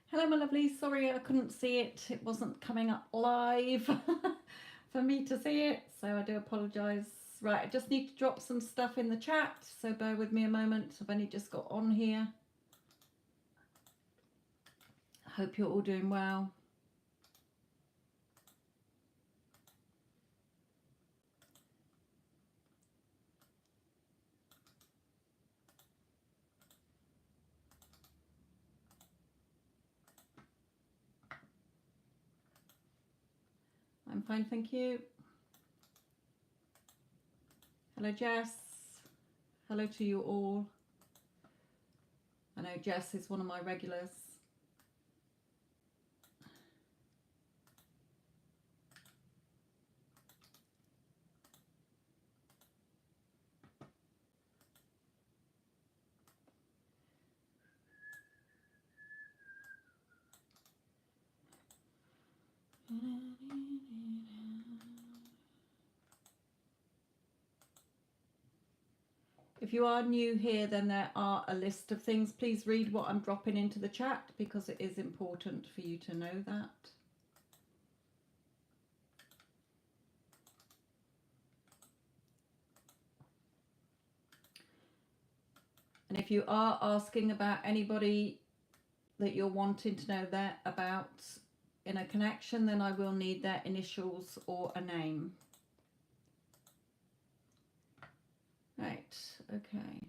Hello, my lovely. Sorry I couldn't see it. It wasn't coming up live for me to see it, so I do apologise. Right, I just need to drop some stuff in the chat, so bear with me a moment. I've only just got on here. I hope you're all doing well. I'm fine, thank you. Hello, Jess. Hello to you all. I know Jess is one of my regulars. If you are new here, then there are a list of things. Please read what I'm dropping into the chat because it is important for you to know that. And if you are asking about anybody that you're wanting to know that about in a connection, then I will need their initials or a name. Right, okay.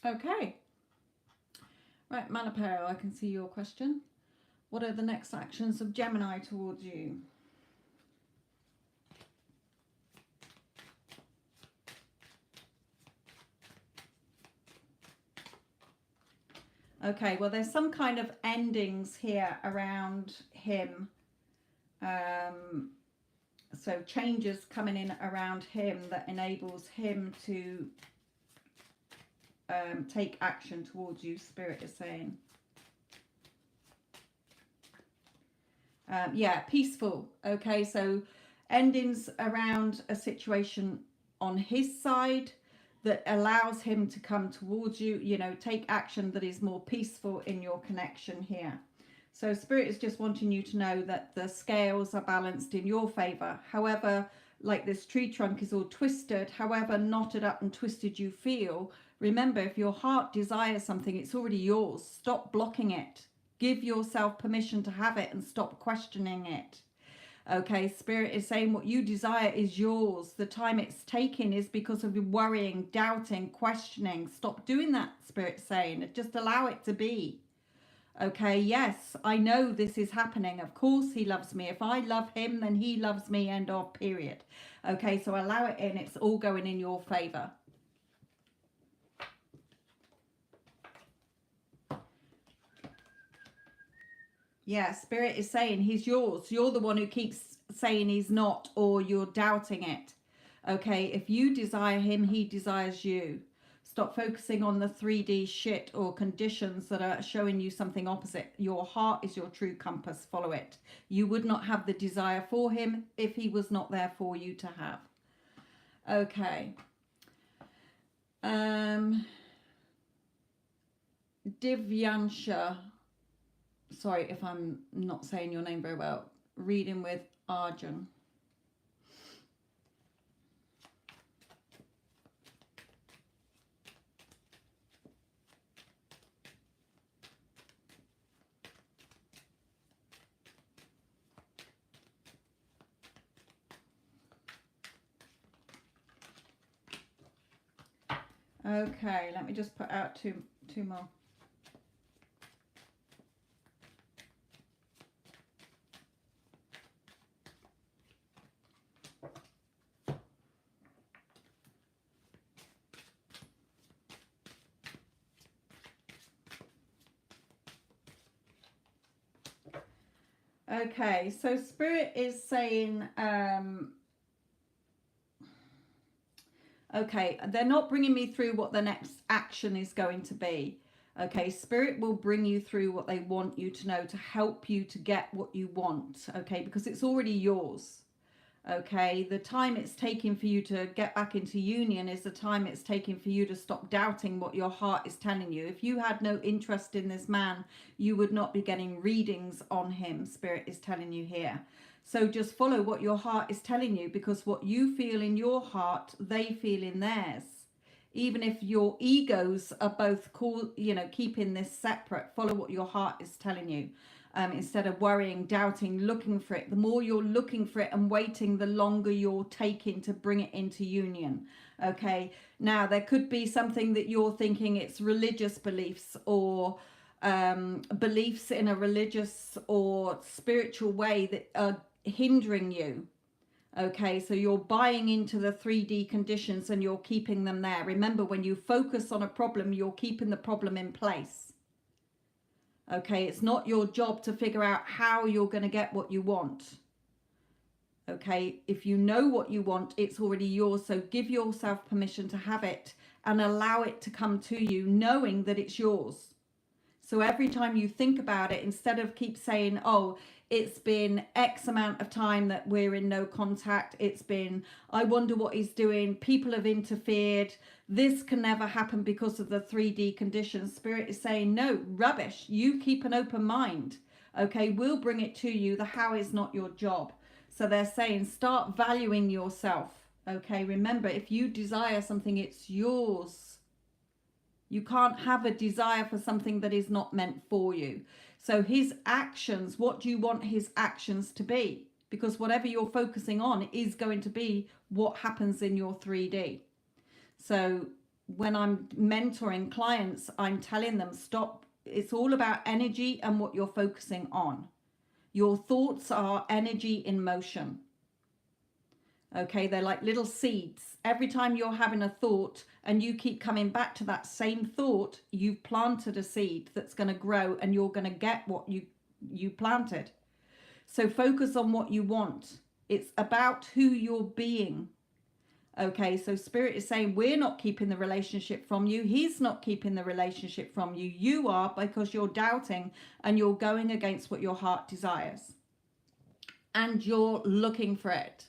Okay. Right, Malapero, I can see your question. What are the next actions of Gemini towards you? Okay, well, there's some kind of endings here around him. So changes coming in around him that enables him to take action towards you, Spirit is saying. Yeah, peaceful. Okay, so endings around a situation on his side that allows him to come towards you, you know, take action that is more peaceful in your connection here. So Spirit is just wanting you to know that the scales are balanced in your favor. However, like this tree trunk is all twisted, however knotted up and twisted you feel, remember, if your heart desires something, it's already yours. Stop blocking it. Give yourself permission to have it and stop questioning it. Okay, Spirit is saying what you desire is yours. The time it's taking is because of worrying, doubting, questioning. Stop doing that, Spirit's saying. Just allow it to be. Okay, yes, I know this is happening. Of course he loves me. If I love him, then he loves me, end of, period. Okay, so allow it in. It's all going in your favor. Yeah, Spirit is saying he's yours. You're the one who keeps saying he's not, or you're doubting it. Okay, if you desire him, he desires you. Stop focusing on the 3D shit or conditions that are showing you something opposite. Your heart is your true compass. Follow it. You would not have the desire for him if he was not there for you to have. Okay. Divyansha. Sorry if I'm not saying your name very well. Reading with Arjun. Okay, let me just put out two more. Okay, so Spirit is saying Okay, they're not bringing me through what the next action is going to be. Okay, Spirit will bring you through what they want you to know to help you to get what you want. Okay, because it's already yours. Okay, the time it's taking for you to get back into union is the time it's taking for you to stop doubting what your heart is telling you. If you had no interest in this man, you would not be getting readings on him, Spirit is telling you here. So just follow what your heart is telling you, because what you feel in your heart, they feel in theirs. Even if your egos are both keeping this separate, follow what your heart is telling you. Instead of worrying, doubting, looking for it. The more you're looking for it and waiting, the longer you're taking to bring it into union. Okay, now there could be something that you're thinking it's religious beliefs, or beliefs in a religious or spiritual way that are hindering you. Okay, so you're buying into the 3D conditions and you're keeping them there. Remember, when you focus on a problem, you're keeping the problem in place. Okay, it's not your job to figure out how you're going to get what you want. Okay, if you know what you want, it's already yours. So give yourself permission to have it and allow it to come to you, knowing that it's yours. So every time you think about it, instead of keep saying, oh, it's been X amount of time that we're in no contact. It's been, I wonder what he's doing. People have interfered. This can never happen because of the 3D conditions. Spirit is saying, no, rubbish. You keep an open mind. Okay, we'll bring it to you. The how is not your job. So they're saying, start valuing yourself. Okay, remember, if you desire something, it's yours. You can't have a desire for something that is not meant for you. So his actions, what do you want his actions to be? Because whatever you're focusing on is going to be what happens in your 3D. So when I'm mentoring clients, I'm telling them, stop. It's all about energy and what you're focusing on. Your thoughts are energy in motion. Okay, they're like little seeds. Every time you're having a thought and you keep coming back to that same thought, you've planted a seed that's going to grow and you're going to get what you planted. So focus on what you want. It's about who you're being. Okay, so Spirit is saying, we're not keeping the relationship from you. He's not keeping the relationship from you. You are, because you're doubting and you're going against what your heart desires. And you're looking for it.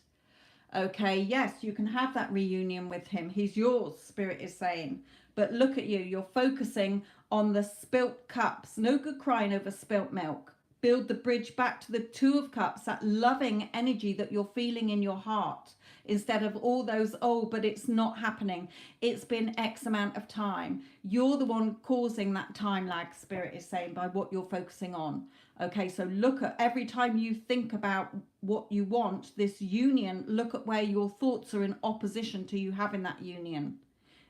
Okay, yes, you can have that reunion with him. He's yours, Spirit is saying. But look at you. You're focusing on the spilt cups. No good crying over spilt milk. Build the bridge back to the 2 of cups, that loving energy that you're feeling in your heart. Instead of all those, oh, but it's not happening. It's been X amount of time. You're the one causing that time lag, Spirit is saying, by what you're focusing on. Okay, so look at every time you think about what you want, this union, look at where your thoughts are in opposition to you having that union,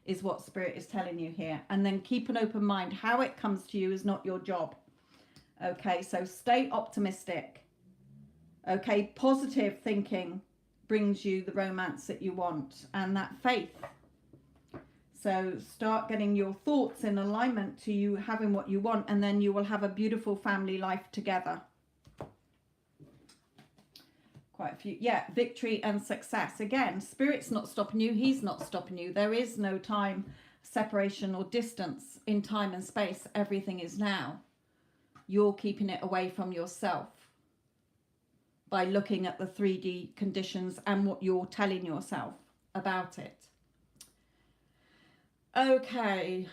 is what Spirit is telling you here. And then keep an open mind. How it comes to you is not your job. Okay, so stay optimistic. Okay, positive thinking brings you the romance that you want and that faith. So start getting your thoughts in alignment to you having what you want, and then you will have a beautiful family life together. Quite a few. Yeah, victory and success. Again, Spirit's not stopping you. He's not stopping you. There is no time separation or distance in time and space. Everything is now. You're keeping it away from yourself by looking at the 3D conditions and what you're telling yourself about it. Okay,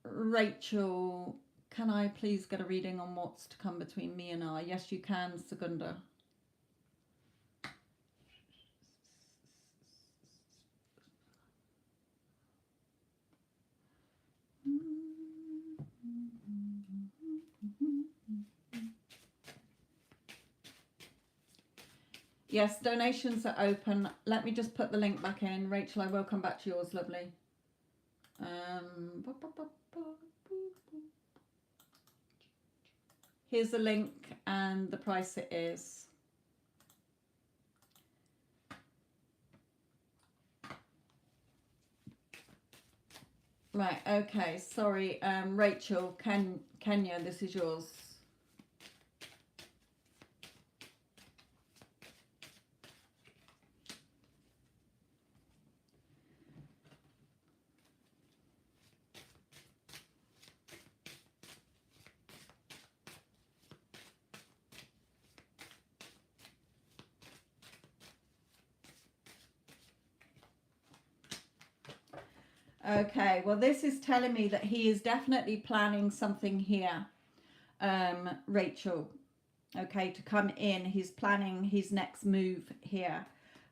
Rachel, can I please get a reading on what's to come between me and I? Yes, you can, Segunda. Yes, donations are open. Let me just put the link back in. Rachel, I will come back to yours, lovely. Here's the link and the price it is. Right, okay, sorry, Rachel, Kenya, this is yours. Okay, well, this is telling me that he is definitely planning something here, Rachel. Okay, to come in. He's planning his next move here.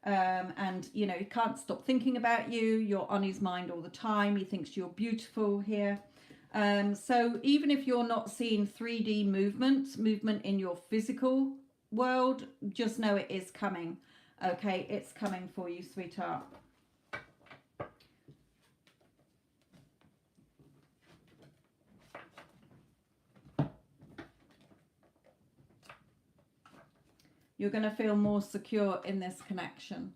And, you know, he can't stop thinking about you. You're on his mind all the time. He thinks you're beautiful here. So even if you're not seeing 3D movement in your physical world, just know it is coming. Okay, it's coming for you, sweetheart. You're going to feel more secure in this connection.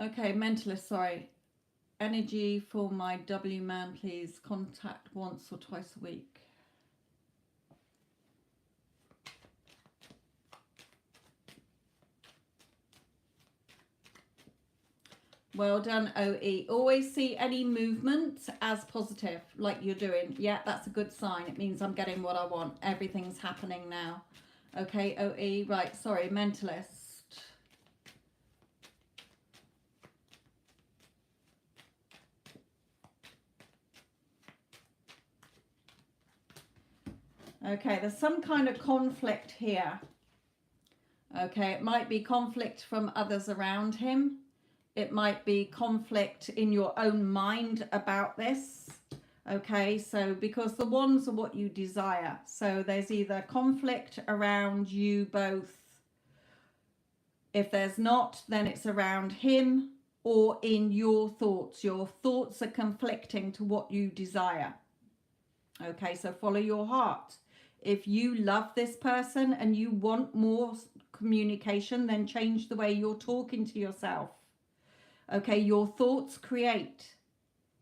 Okay, mentalist, sorry. Energy for my W man, please. Contact once or twice a week. Well done, OE. Always see any movement as positive, like you're doing. Yeah, that's a good sign. It means I'm getting what I want. Everything's happening now. Okay, OE. Right, sorry, mentalist. Okay, there's some kind of conflict here. Okay, it might be conflict from others around him. It might be conflict in your own mind about this. Okay, so because the wands are what you desire. So there's either conflict around you both. If there's not, then it's around him or in your thoughts. Your thoughts are conflicting to what you desire. Okay, so follow your heart. If you love this person and you want more communication, then change the way you're talking to yourself. Okay, your thoughts create.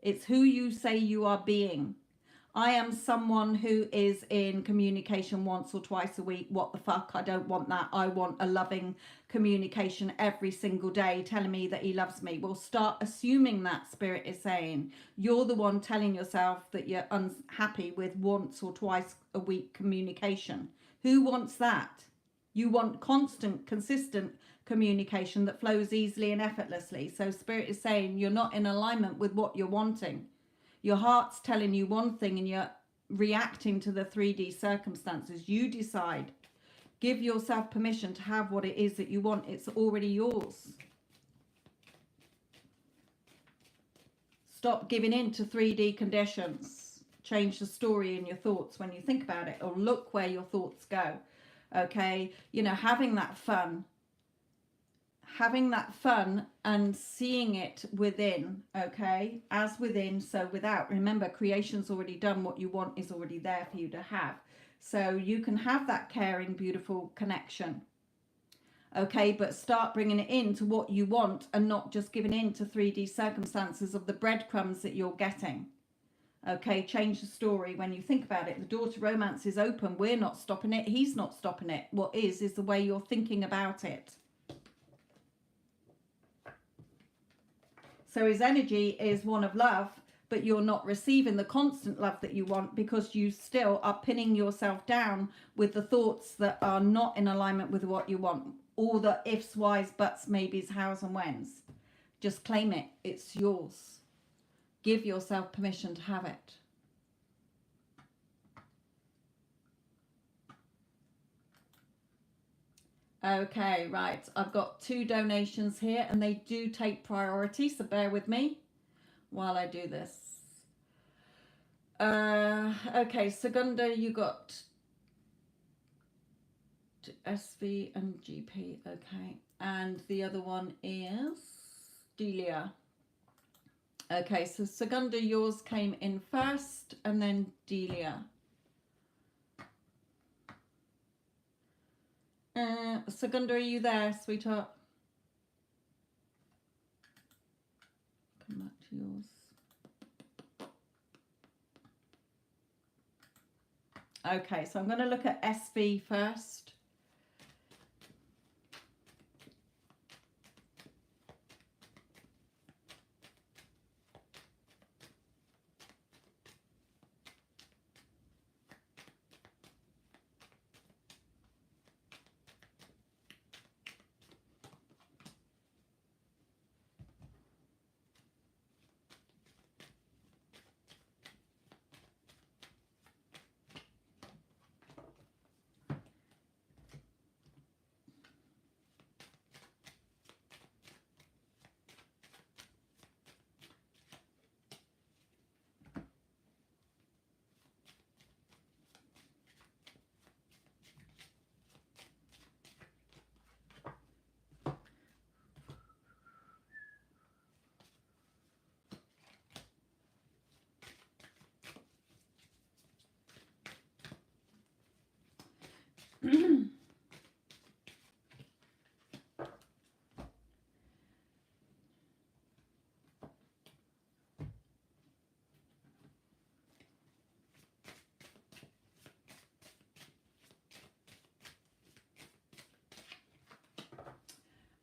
It's who you say you are being. I am someone who is in communication once or twice a week. What the fuck? I don't want that. I want a loving communication every single day telling me that he loves me. Well, start assuming that, Spirit is saying. You're the one telling yourself that you're unhappy with once or twice a week communication. Who wants that? You want constant, consistent communication that flows easily and effortlessly. So Spirit is saying you're not in alignment with what you're wanting. Your heart's telling you one thing and you're reacting to the 3D circumstances. You decide. Give yourself permission to have what it is that you want. It's already yours. Stop giving in to 3D conditions. Change the story in your thoughts when you think about it, or look where your thoughts go. Okay, you know, having that fun and seeing it within. Okay, as within, so without. Remember, creation's already done. What you want is already there for you to have, so you can have that caring, beautiful connection. Okay, but start bringing it into what you want and not just giving in to 3D circumstances of the breadcrumbs that you're getting. Okay, change the story when you think about it. The door to romance is open. We're not stopping it. He's not stopping it. What is the way you're thinking about it. So his energy is one of love, but you're not receiving the constant love that you want because you still are pinning yourself down with the thoughts that are not in alignment with what you want. All the ifs, whys, buts, maybes, hows and whens. Just claim it. It's yours. Give yourself permission to have it. Okay, right. I've got 2 donations here and they do take priority, so bear with me while I do this. Okay, Segunda, you got SV and GP. Okay, and the other one is Delia. Okay, so Segunda, yours came in first and then Delia. Segunda, are you there, sweetheart? Come back to yours. Okay, so I'm going to look at SV first.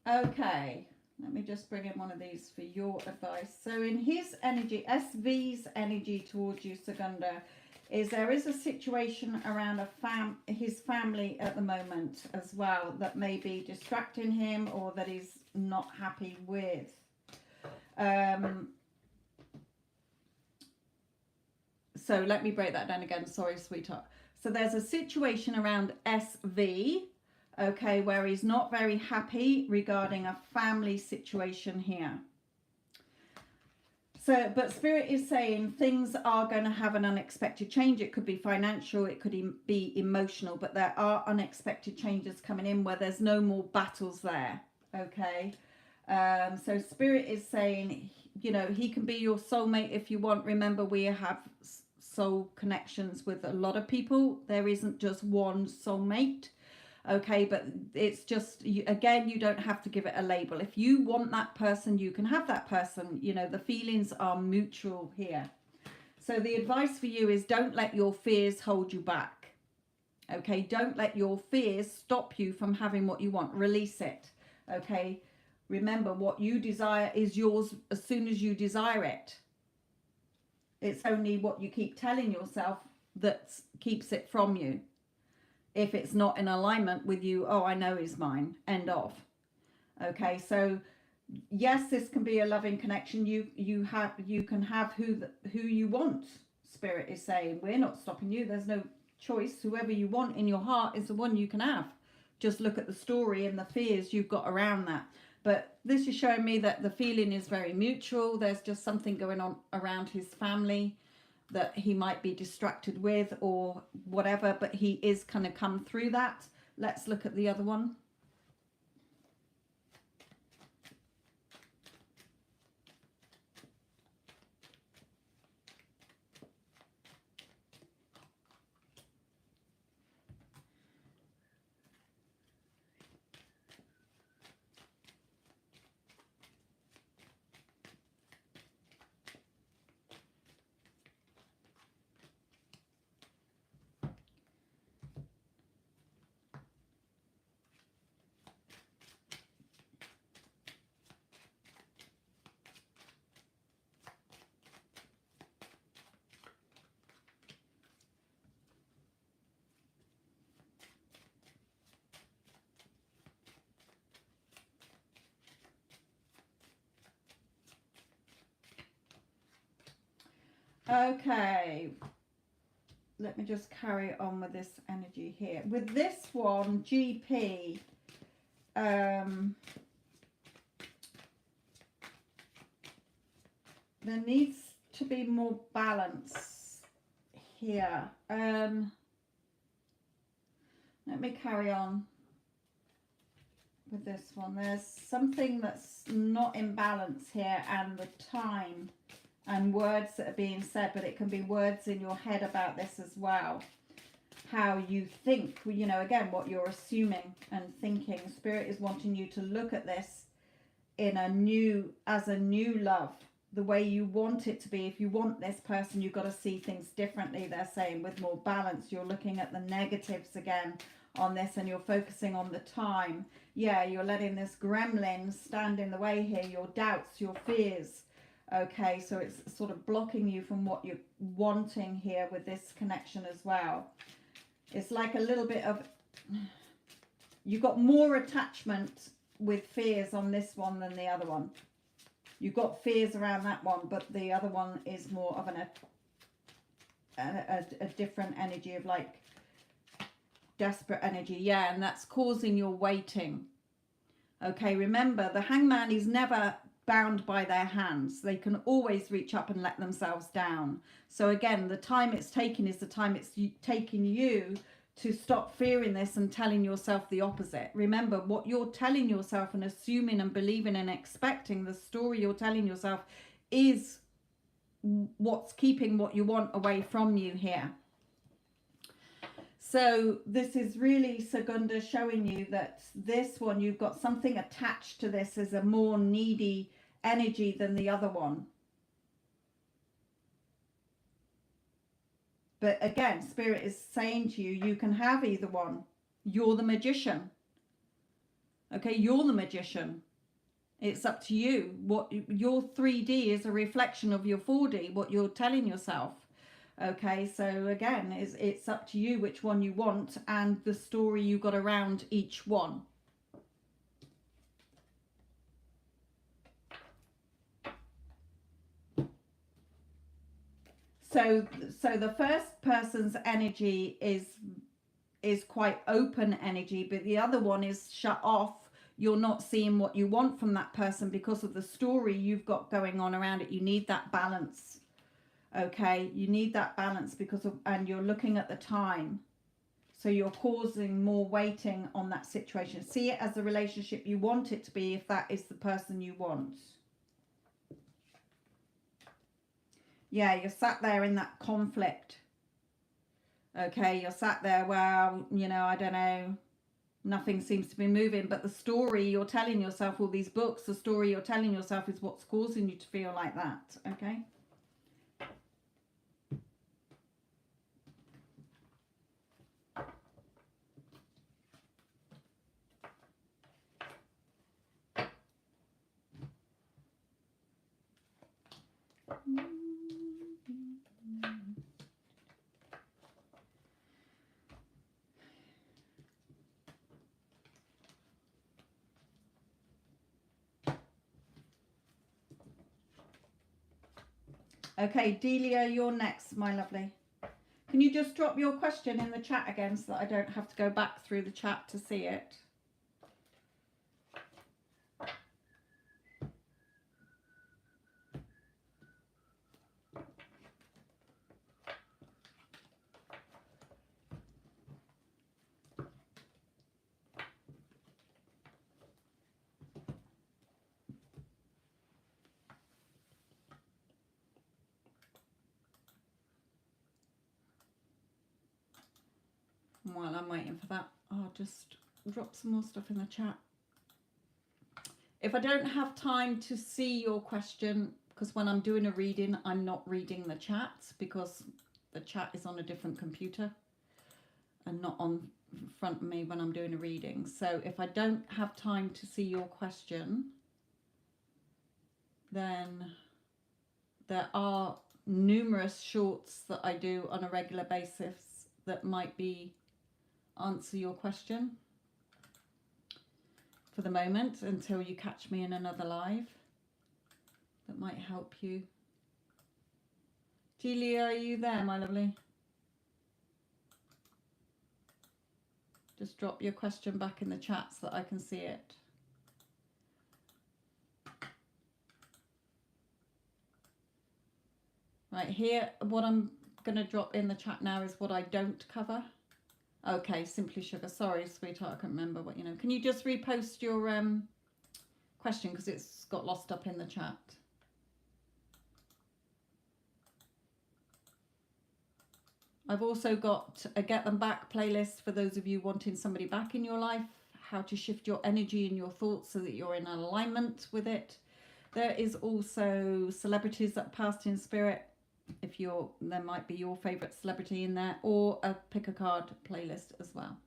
Okay, let me just bring in one of these for your advice. So in his energy, SV's energy towards you, Segunda, is there is a situation around his family at the moment as well that may be distracting him or that he's not happy with. So let me break that down again. Sorry, sweetheart. So there's a situation around SV, okay, where he's not very happy regarding a family situation here. So, but Spirit is saying things are going to have an unexpected change. It could be financial, it could be emotional, but there are unexpected changes coming in where there's no more battles there, okay? So Spirit is saying, you know, he can be your soulmate if you want. Remember, we have soul connections with a lot of people. There isn't just one soulmate. Okay, but it's just, again, you don't have to give it a label. If you want that person, you can have that person. You know, the feelings are mutual here. So the advice for you is don't let your fears hold you back. Okay, don't let your fears stop you from having what you want. Release it. Okay, remember, what you desire is yours as soon as you desire it. It's only what you keep telling yourself that keeps it from you. If it's not in alignment with you, oh, I know is mine, end of. Okay, so yes, this can be a loving connection. You can have who you want. Spirit is saying, we're not stopping you. There's no choice. Whoever you want in your heart is the one you can have. Just look at the story and the fears you've got around that. But this is showing me that the feeling is very mutual. There's just something going on around his family that he might be distracted with or whatever, but he is going to come through that. Let's look at the other one. Okay, let me just carry on with this energy here. With this one, GP, there needs to be more balance here. Let me carry on with this one. There's something that's not in balance here, and the time and words that are being said, but it can be words in your head about this as well. how you think, you know, again, what you're assuming and thinking. Spirit is wanting you to look at this in a new, as a new love, the way you want it to be. If you want this person, you've got to see things differently. They're saying with more balance. You're looking at the negatives again on this, and you're focusing on the time. Yeah, you're letting this gremlin stand in the way here, your doubts, your fears. Okay, so it's sort of blocking you from what you're wanting here with this connection as well. It's like a little bit of, you've got more attachment with fears on this one than the other one. You've got fears around that one, but the other one is more of a different energy of like desperate energy. Yeah, and that's causing your waiting. Okay, remember, the hangman is never bound by their hands. They can always reach up and let themselves down. So again, the time it's taking is the time it's taking you to stop fearing this and telling yourself the opposite. Remember, what you're telling yourself and assuming and believing and expecting, the story you're telling yourself, is what's keeping what you want away from you here. So this is really Segunda showing you that this one, you've got something attached to this as a more needy energy than the other one. But again, Spirit is saying to you, you can have either one. You're the magician. Okay, you're the magician. It's up to you. What your 3D is a reflection of your 4D, what you're telling yourself. Okay, so again, it's up to you which one you want and the story you got around each one. So the first person's energy is quite open energy, but the other one is shut off. You're not seeing what you want from that person because of the story you've got going on around it. You need that balance. Okay, you need that balance because of, and you're looking at the time, so you're causing more waiting on that situation. See it as the relationship you want it to be, if that is the person you want. Yeah, you're sat there in that conflict. Okay, you're sat there, well, you know, I don't know, nothing seems to be moving, but the story you're telling yourself, all these books, the story you're telling yourself is what's causing you to feel like that. Okay. Okay, Delia, you're next, my lovely. Can you just drop your question in the chat again so that I don't have to go back through the chat to see it? While I'm waiting for that, I'll just drop some more stuff in the chat. If I don't have time to see your question, because when I'm doing a reading, I'm not reading the chat because the chat is on a different computer and not on front of me when I'm doing a reading. So if I don't have time to see your question, then there are numerous shorts that I do on a regular basis that might be answer your question for the moment until you catch me in another live. That might help you. Julia, are you there, my lovely? Just drop your question back in the chat so that I can see it. Right here, what I'm going to drop in the chat now is what I don't cover. Okay, Simply Sugar. Sorry, sweetheart, I can't remember what you know. Can you just repost your question because it's got lost up in the chat? I've also got a Get Them Back playlist for those of you wanting somebody back in your life, how to shift your energy and your thoughts so that you're in alignment with it. There is also celebrities that passed in spirit. If you're, there might be your favorite celebrity in there, or a pick a card playlist as well.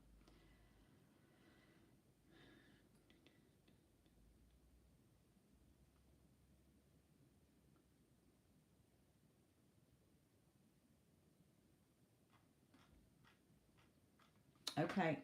Okay.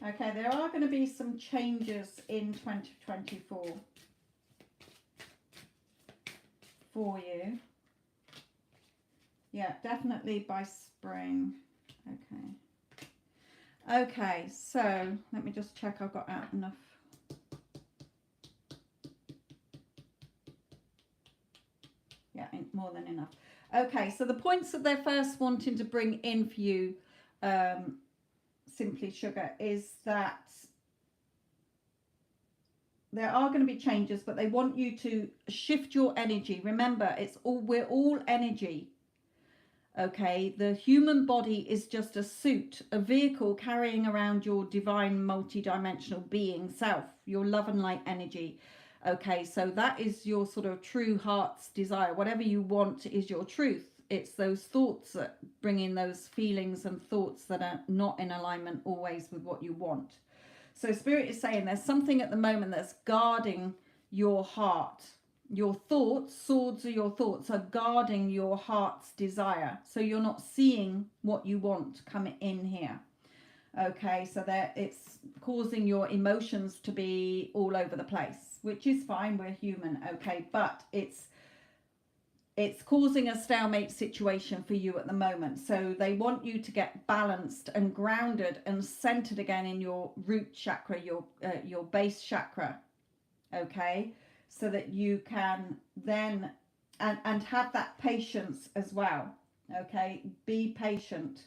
Okay, there are going to be some changes in 2024 for you. Yeah, definitely by spring. Okay. Okay, so let me just check I've got out enough. Yeah, more than enough. Okay, so the points that they're first wanting to bring in for you, Simply Sugar, is that there are going to be changes, but they want you to shift your energy. Remember, we're all energy. Okay, the human body is just a suit, a vehicle carrying around your divine multidimensional being self, your love and light energy. Okay, so that is your sort of true heart's desire. Whatever you want is your truth. It's those thoughts that bring in those feelings and thoughts that are not in alignment always with what you want. So Spirit is saying there's something at the moment that's guarding your heart. Your thoughts, swords are your thoughts, are guarding your heart's desire. So you're not seeing what you want coming in here. Okay, so that it's causing your emotions to be all over the place, which is fine, we're human, okay, but it's causing a stalemate situation for you at the moment. So they want you to get balanced and grounded and centered again in your root chakra, your base chakra, okay, so that you can then and have that patience as well. Okay, be patient,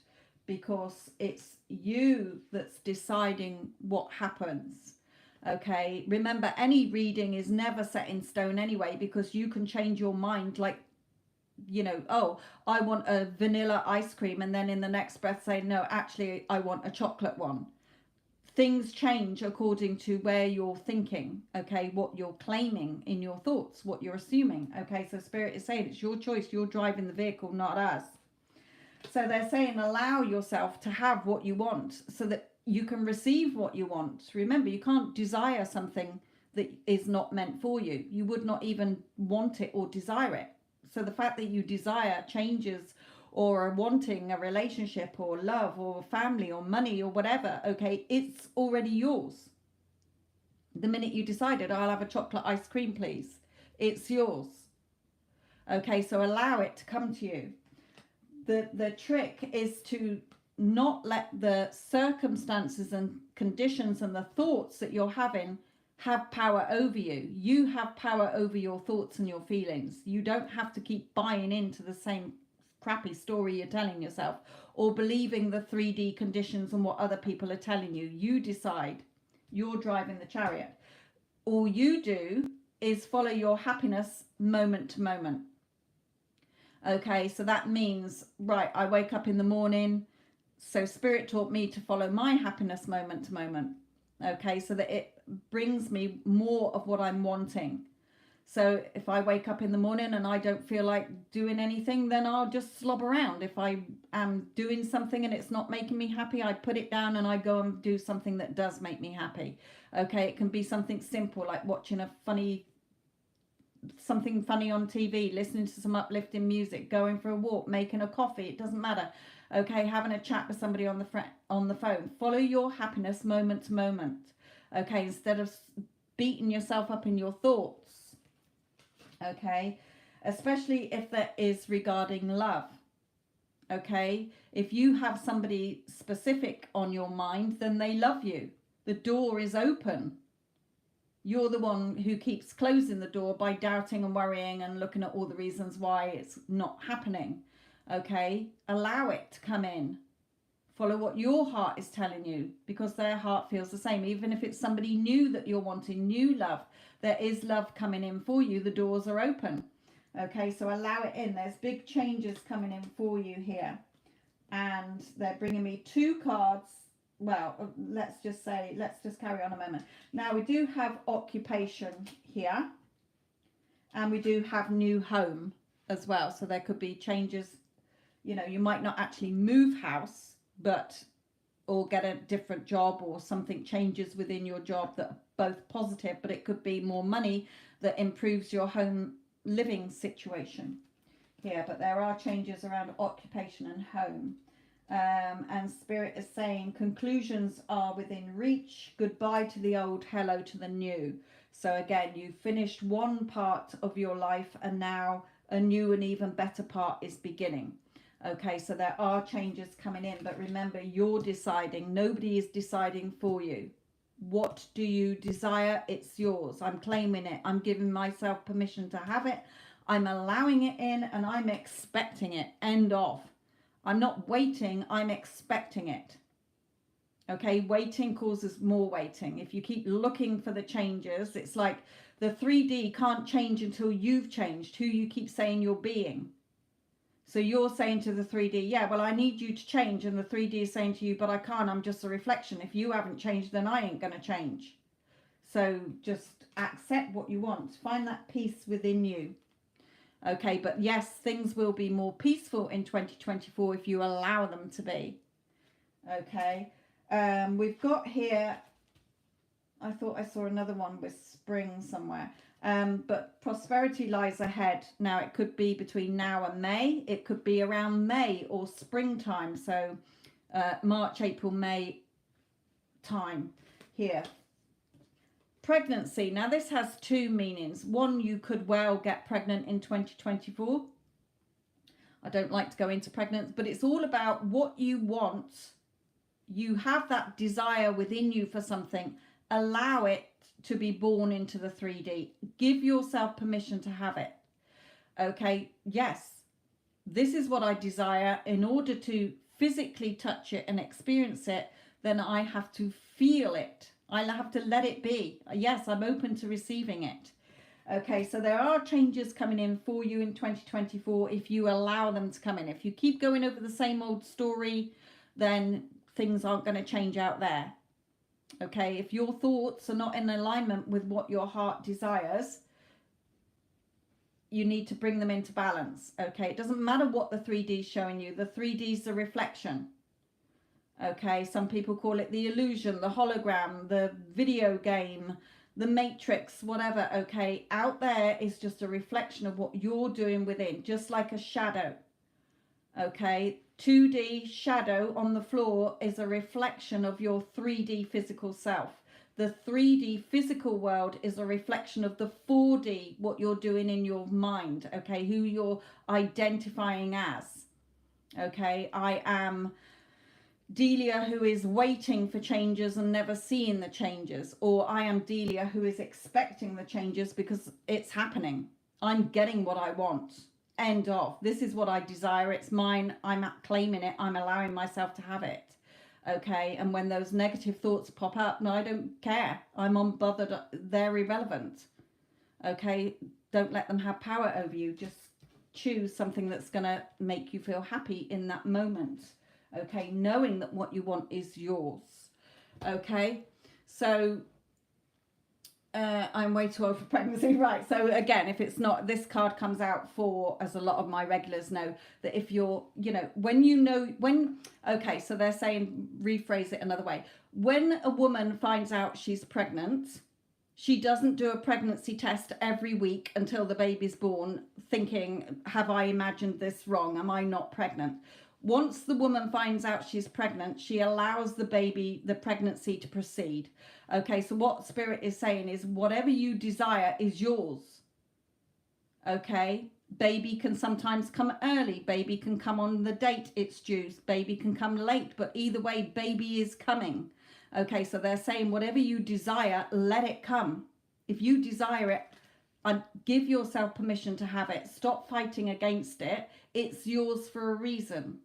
because it's you that's deciding what happens. Okay, remember, any reading is never set in stone anyway, because you can change your mind. Like, you know, oh, I want a vanilla ice cream, and then in the next breath say, no, actually I want a chocolate one. things change according to where you're thinking, okay, what you're claiming in your thoughts, what you're assuming. Okay, so Spirit is saying it's your choice. You're driving the vehicle, not us. So they're saying allow yourself to have what you want so that you can receive what you want. Remember, you can't desire something that is not meant for you. You would not even want it or desire it. So the fact that you desire changes or are wanting a relationship or love or family or money or whatever, okay, it's already yours. The minute you decided, I'll have a chocolate ice cream, please, it's yours. Okay, so allow it to come to you. The trick is to not let the circumstances and conditions and the thoughts that you're having have power over you. You have power over your thoughts and your feelings. You don't have to keep buying into the same crappy story you're telling yourself or believing the 3D conditions and what other people are telling you. You decide. You're driving the chariot. All you do is follow your happiness moment to moment. Okay, so that means, right, I wake up in the morning, so Spirit taught me to follow my happiness moment to moment. Okay, so that it brings me more of what I'm wanting. So if I wake up in the morning and I don't feel like doing anything, then I'll just slob around. If I am doing something and it's not making me happy, I put it down and I go and do something that does make me happy. Okay, it can be something simple like watching something funny on TV, listening to some uplifting music, going for a walk, making a coffee, it doesn't matter. Okay, having a chat with somebody on the phone. Follow your happiness moment to moment. Okay, instead of beating yourself up in your thoughts. Okay, especially if that is regarding love. Okay, if you have somebody specific on your mind, then they love you. The door is open. You're the one who keeps closing the door by doubting and worrying and looking at all the reasons why it's not happening. Okay, allow it to come in. Follow what your heart is telling you, because their heart feels the same. Even if it's somebody new that you're wanting, new love, there is love coming in for you. The doors are open. Okay, so allow it in. There's big changes coming in for you here. And they're bringing me 2 cards. Well, let's just carry on a moment. Now we do have occupation here, and we do have new home as well. So there could be changes. You know, you might not actually move house, or get a different job, or something changes within your job that are both positive, but it could be more money that improves your home living situation here. But there are changes around occupation and home. And Spirit is saying conclusions are within reach. Goodbye to the old, hello to the new. So again, you finished one part of your life and now a new and even better part is beginning. Okay, so there are changes coming in, but remember, you're deciding. Nobody is deciding for you. What do you desire? It's yours. I'm claiming it. I'm giving myself permission to have it. I'm allowing it in and I'm expecting it. End of. I'm not waiting, I'm expecting it. Okay, waiting causes more waiting. If you keep looking for the changes, it's like the 3D can't change until you've changed who you keep saying you're being. So you're saying to the 3D, yeah, well, I need you to change. And the 3D is saying to you, but I can't, I'm just a reflection. If you haven't changed, then I ain't going to change. So just accept what you want. Find that peace within you. Okay, but yes, things will be more peaceful in 2024 if you allow them to be. Okay, we've got here, I thought I saw another one with spring somewhere, but prosperity lies ahead. Now, it could be between now and May. It could be around May or springtime, so March, April, May time here. Pregnancy. Now, this has 2 meanings. One, you could well get pregnant in 2024. I don't like to go into pregnancy, but it's all about what you want. You have that desire within you for something. Allow it to be born into the 3D. Give yourself permission to have it. Okay, yes, this is what I desire. In order to physically touch it and experience it, then I have to feel it. I'll have to let it be. Yes, I'm open to receiving it. Okay, so there are changes coming in for you in 2024 if you allow them to come in. If you keep going over the same old story, then things aren't going to change out there. Okay, if your thoughts are not in alignment with what your heart desires, you need to bring them into balance. Okay, it doesn't matter what the 3D is showing you. The 3D is the reflection. Okay, some people call it the illusion, the hologram, the video game, the matrix, whatever. Okay, out there is just a reflection of what you're doing within, just like a shadow. Okay, 2D shadow on the floor is a reflection of your 3D physical self. The 3D physical world is a reflection of the 4D, what you're doing in your mind. Okay, who you're identifying as. Okay, I am Delia, who is waiting for changes and never seeing the changes, or I am Delia, who is expecting the changes because it's happening. I'm getting what I want. End of. This is what I desire. It's mine. I'm claiming it. I'm allowing myself to have it. Okay. And when those negative thoughts pop up, no, I don't care. I'm unbothered. They're irrelevant. Okay. Don't let them have power over you. Just choose something that's going to make you feel happy in that moment. Okay, knowing that what you want is yours. Okay, so I'm way too old for pregnancy. Right, so again, if it's not, this card comes out for, as a lot of my regulars know, that if you're, okay, so they're saying, rephrase it another way. When a woman finds out she's pregnant, she doesn't do a pregnancy test every week until the baby's born, thinking, have I imagined this wrong? Am I not pregnant? Once the woman finds out she's pregnant, she allows the pregnancy to proceed. Okay, so what Spirit is saying is whatever you desire is yours. Okay, baby can sometimes come early. Baby can come on the date it's due. Baby can come late, but either way, baby is coming. Okay, so they're saying whatever you desire, let it come. If you desire it, and give yourself permission to have it. Stop fighting against it. It's yours for a reason.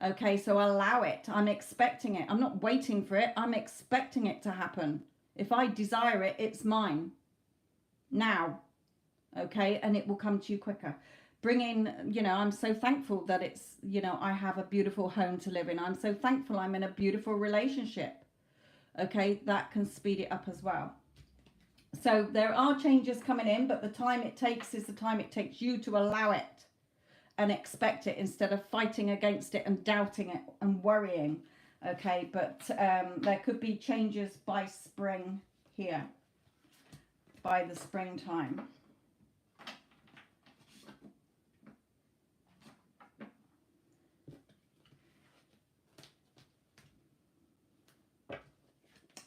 Okay, so allow it. I'm expecting it. I'm not waiting for it. I'm expecting it to happen. If I desire it, it's mine. Now. Okay, and it will come to you quicker. Bring in, I'm so thankful that it's, I have a beautiful home to live in. I'm so thankful I'm in a beautiful relationship. Okay, that can speed it up as well. So there are changes coming in, but the time it takes is the time it takes you to allow it and expect it instead of fighting against it and doubting it and worrying. Okay, but there could be changes by spring here, by the springtime.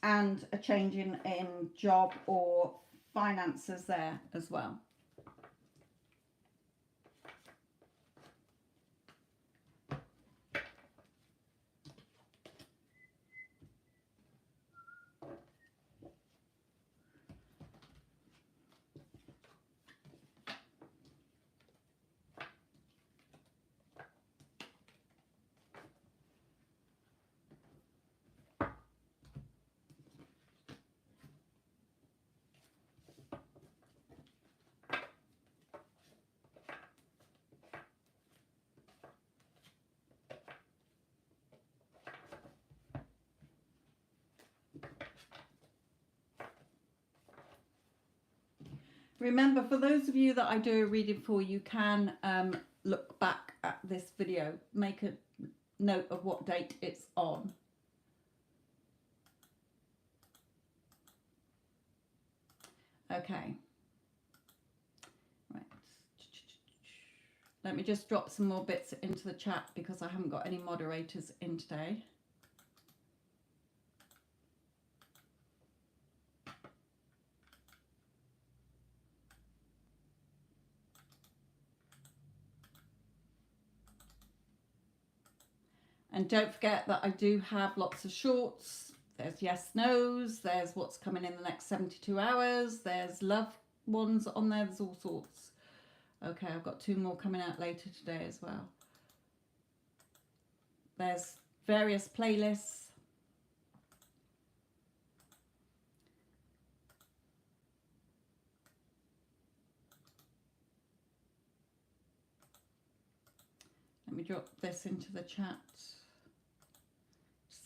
And a change in job or finances there as well. Remember, for those of you that I do a reading for, you can look back at this video, make a note of what date it's on. Okay. Right. Let me just drop some more bits into the chat because I haven't got any moderators in today. And don't forget that I do have lots of shorts. There's yes, no's. There's what's coming in the next 72 hours. There's loved ones on there. There's all sorts. Okay, I've got 2 more coming out later today as well. There's various playlists. Let me drop this into the chat.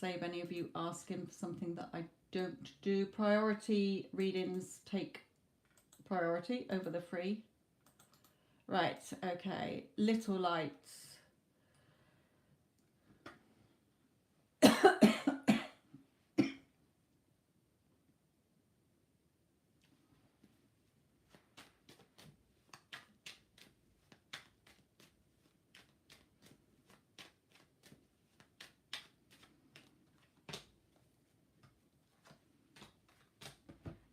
save any of you asking for something that I don't do. Priority readings take priority over the free. Right, okay. Little lights.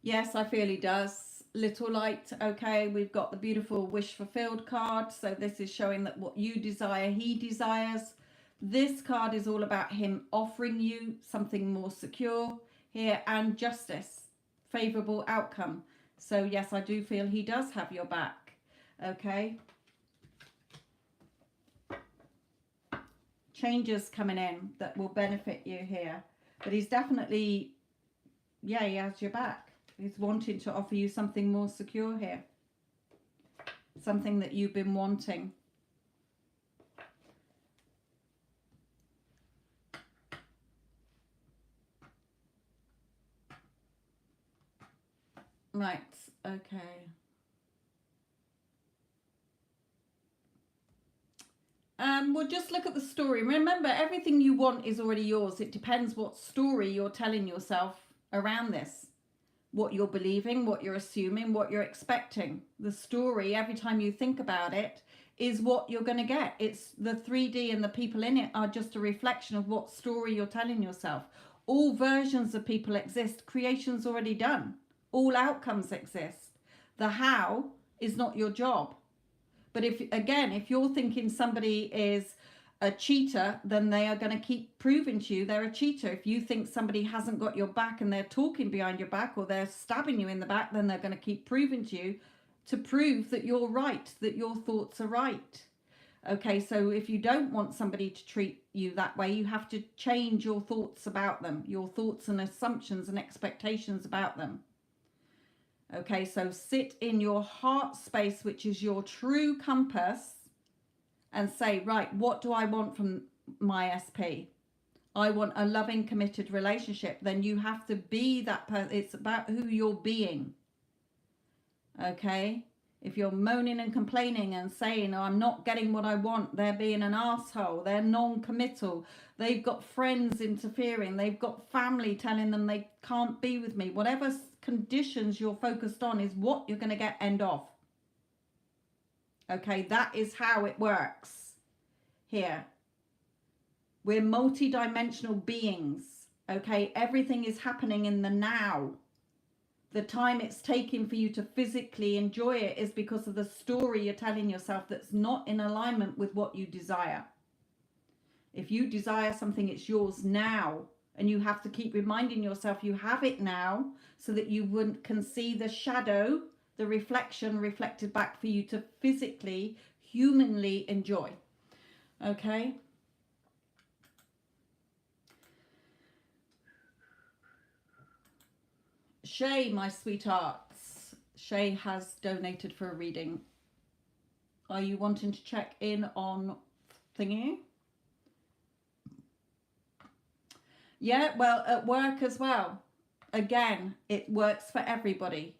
Yes, I feel he does. Little light. Okay, we've got the beautiful wish fulfilled card. So this is showing that what you desire, he desires. This card is all about him offering you something more secure here, and justice, favorable outcome. So yes, I do feel he does have your back. Okay. Changes coming in that will benefit you here. But he's definitely, yeah, he has your back. He's wanting to offer you something more secure here. Something that you've been wanting. Right, okay. We'll just look at the story. Remember, everything you want is already yours. It depends what story you're telling yourself around this. What you're believing, what you're assuming, what you're expecting. The story, every time you think about it, is what you're going to get. It's the 3D, and the people in it are just a reflection of what story you're telling yourself. All versions of people exist. Creation's already done. All outcomes exist. The how is not your job. But if you're thinking somebody is a cheater, then they are going to keep proving to you they're a cheater. If you think somebody hasn't got your back and they're talking behind your back, or they're stabbing you in the back, then they're going to keep proving to you to prove that you're right, that your thoughts are right. Okay, so if you don't want somebody to treat you that way, you have to change your thoughts about them, your thoughts and assumptions and expectations about them. Okay, so sit in your heart space, which is your true compass, and say, right, what do I want from my SP? I want a loving, committed relationship. Then you have to be that person. It's about who you're being. Okay? If you're moaning and complaining and saying, oh, I'm not getting what I want, they're being an asshole, they're non-committal, they've got friends interfering, they've got family telling them they can't be with me, whatever conditions you're focused on is what you're going to get end of. Okay, that is how it works here. We're multi-dimensional beings. Okay, everything is happening in the now. The time it's taking for you to physically enjoy it is because of the story you're telling yourself that's not in alignment with what you desire. If you desire something, it's yours now. And you have to keep reminding yourself you have it now, so that you can see the shadow, the reflection reflected back for you to physically, humanly enjoy. Okay? Shay, my sweethearts. Shay has donated for a reading. Are you wanting to check in on thingy? Yeah, well, at work as well. Again, it works for everybody.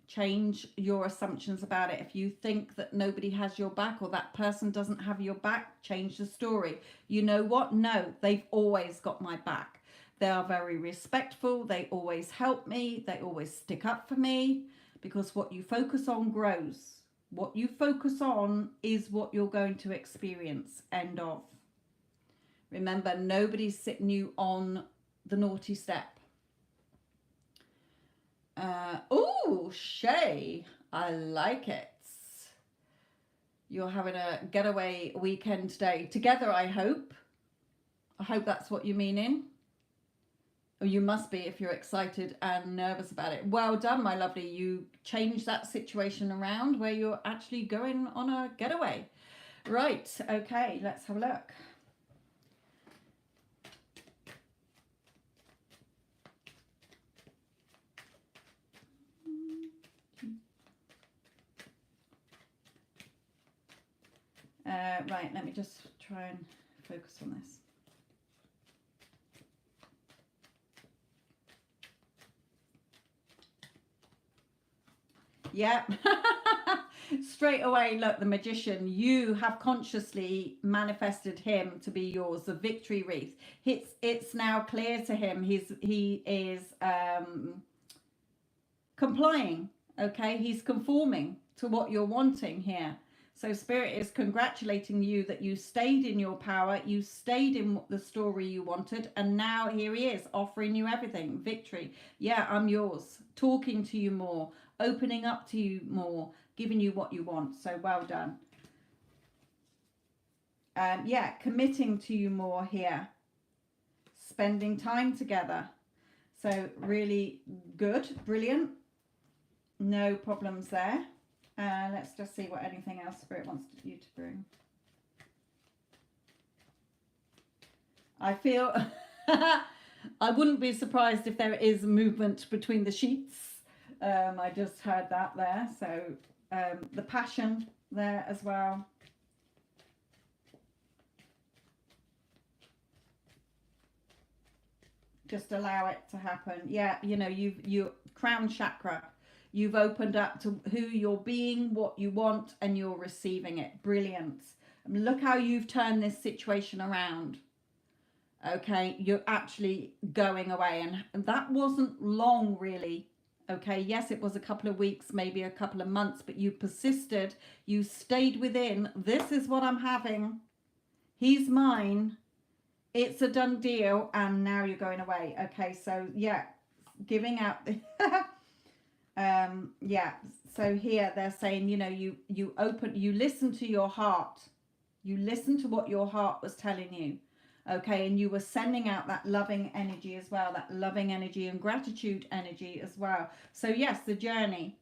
Change your assumptions about it. If you think that nobody has your back, or that person doesn't have your back, change the story. You know what? No, they've always got my back. They are very respectful. They always help me. They always stick up for me, because what you focus on grows. What you focus on is what you're going to experience. End of. Remember, nobody's sitting you on the naughty step. Oh, Shay, I like it. You're having a getaway weekend today. Together, I hope. I hope that's what you're meaning. Or you must be if you're excited and nervous about it. Well done, my lovely. You changed that situation around where you're actually going on a getaway. Right, okay, let's have a look. Right, let me just try and focus on this. Yeah. Straight away, look, the magician, you have consciously manifested him to be yours, the victory wreath. It's now clear to him he is complying, okay? He's conforming to what you're wanting here. So Spirit is congratulating you that you stayed in your power, you stayed in the story you wanted, and now here he is offering you everything. Victory. Yeah, I'm yours. Talking to you more, opening up to you more, giving you what you want. So well done. Yeah, committing to you more here. Spending time together. So really good, brilliant. No problems there. Let's just see what anything else Spirit wants you to bring. I feel I wouldn't be surprised if there is movement between the sheets. I just heard that there. So the passion there as well. Just allow it to happen. Yeah, you know, you crown chakra. You've opened up to who you're being, what you want, and you're receiving it. Brilliant. I mean, look how you've turned this situation around. Okay, you're actually going away, and that wasn't long, really. Okay, yes, it was a couple of weeks, maybe a couple of months, but you persisted. You stayed within. This is what I'm having. He's mine. It's a done deal, and now you're going away. Okay, so yeah, giving out the yeah, so here they're saying, you know, you listen to your heart, you listen to what your heart was telling you, okay, and you were sending out that loving energy as well, that loving energy and gratitude energy as well. So yes, the journey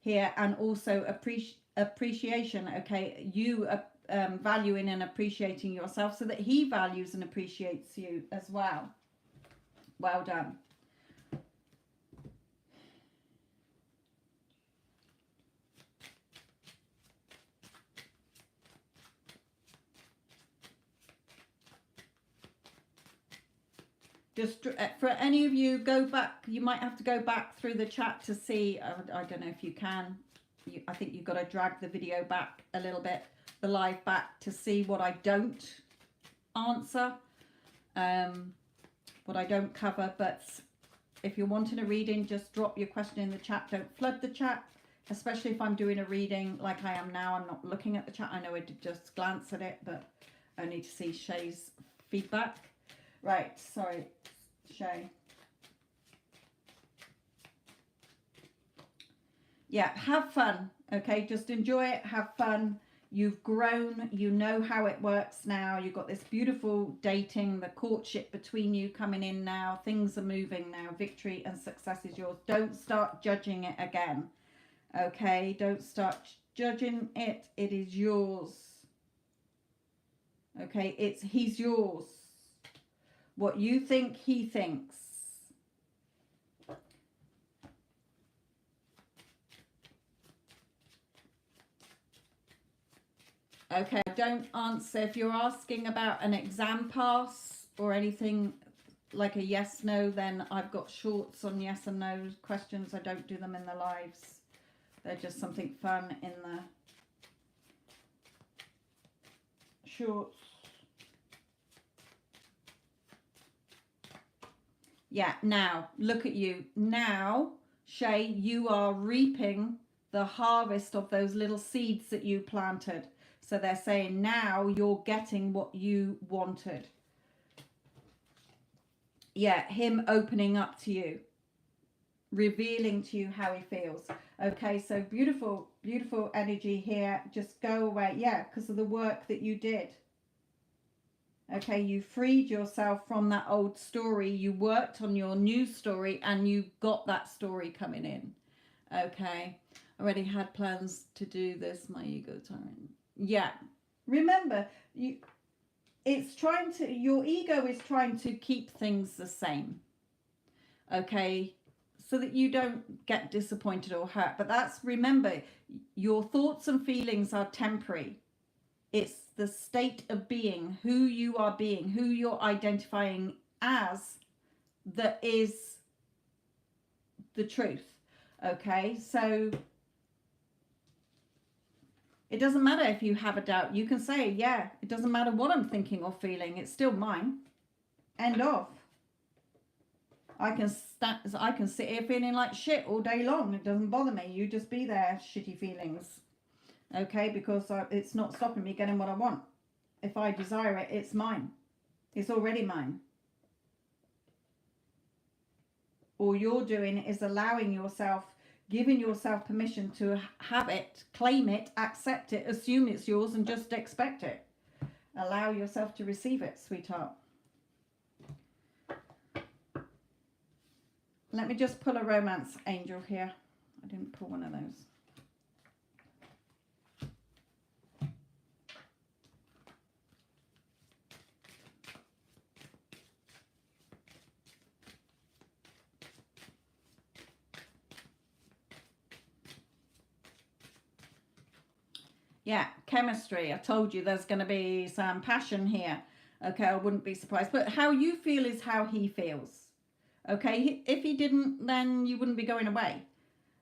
here, and also appreciation, okay, you valuing and appreciating yourself so that he values and appreciates you as well. Well done. Just for any of you, go back. You might have to go back through the chat to see. I don't know if you can. I think you've got to drag the video back a little bit, the live back, to see what I don't answer, what I don't cover. But if you're wanting a reading, just drop your question in the chat. Don't flood the chat, especially if I'm doing a reading like I am now. I'm not looking at the chat. I know I did just glance at it, but only to see Shay's feedback. Right, sorry, Shay. Yeah, have fun, okay? Just enjoy it, have fun. You've grown, you know how it works now. You've got this beautiful dating, the courtship between you coming in now. Things are moving now. Victory and success is yours. Don't start judging it again, okay? Don't start judging it. It is yours, okay? He's yours. What you think, he thinks. Okay, don't answer. If you're asking about an exam pass or anything like a yes, no, then I've got shorts on yes and no questions. I don't do them in the lives. They're just something fun in the shorts. Yeah, now, look at you. Now, Shay, you are reaping the harvest of those little seeds that you planted. So they're saying now you're getting what you wanted. Yeah, him opening up to you, revealing to you how he feels. Okay, so beautiful, beautiful energy here. Just go away. Yeah, because of the work that you did. Okay, you freed yourself from that old story. You worked on your new story and you got that story coming in. Okay, already had plans to do this, my ego tyrant. Yeah, remember, your ego is trying to keep things the same. Okay, so that you don't get disappointed or hurt. But remember, your thoughts and feelings are temporary. It's the state of being, who you are being, who you're identifying as, that is the truth. Okay, so It doesn't matter if you have a doubt. You can say, yeah, it doesn't matter what I'm thinking or feeling. It's still mine. End of. I can sit here feeling like shit all day long. It doesn't bother me. You just be there, shitty feelings. Okay, because it's not stopping me getting what I want. If I desire it, it's mine. It's already mine. All you're doing is allowing yourself, giving yourself permission to have it, claim it, accept it, assume it's yours, and just expect it. Allow yourself to receive it, sweetheart. Let me just pull a romance angel here. I didn't pull one of those. Yeah, chemistry. I told you there's going to be some passion here. Okay, I wouldn't be surprised. But how you feel is how he feels. Okay, if he didn't, then you wouldn't be going away.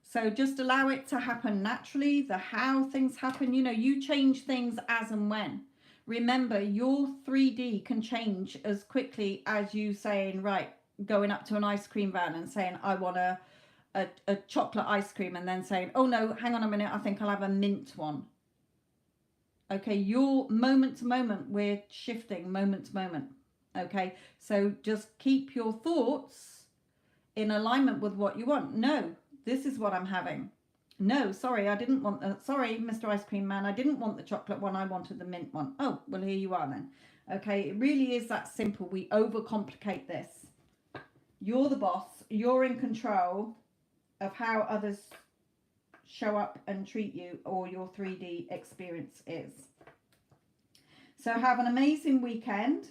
So just allow it to happen naturally. The how things happen, you know, you change things as and when. Remember, your 3D can change as quickly as you saying, right, going up to an ice cream van and saying, I want a chocolate ice cream, and then saying, oh no, hang on a minute, I think I'll have a mint one. Okay, your moment to moment, we're shifting moment to moment. Okay, so just keep your thoughts in alignment with what you want. No, this is what I'm having. No, sorry, I didn't want the, sorry, Mr. Ice Cream Man, I didn't want the chocolate one, I wanted the mint one. Oh, well, here you are then. Okay, it really is that simple. We overcomplicate this. You're the boss. You're in control of how others show up and treat you, or your 3D experience is. So have an amazing weekend.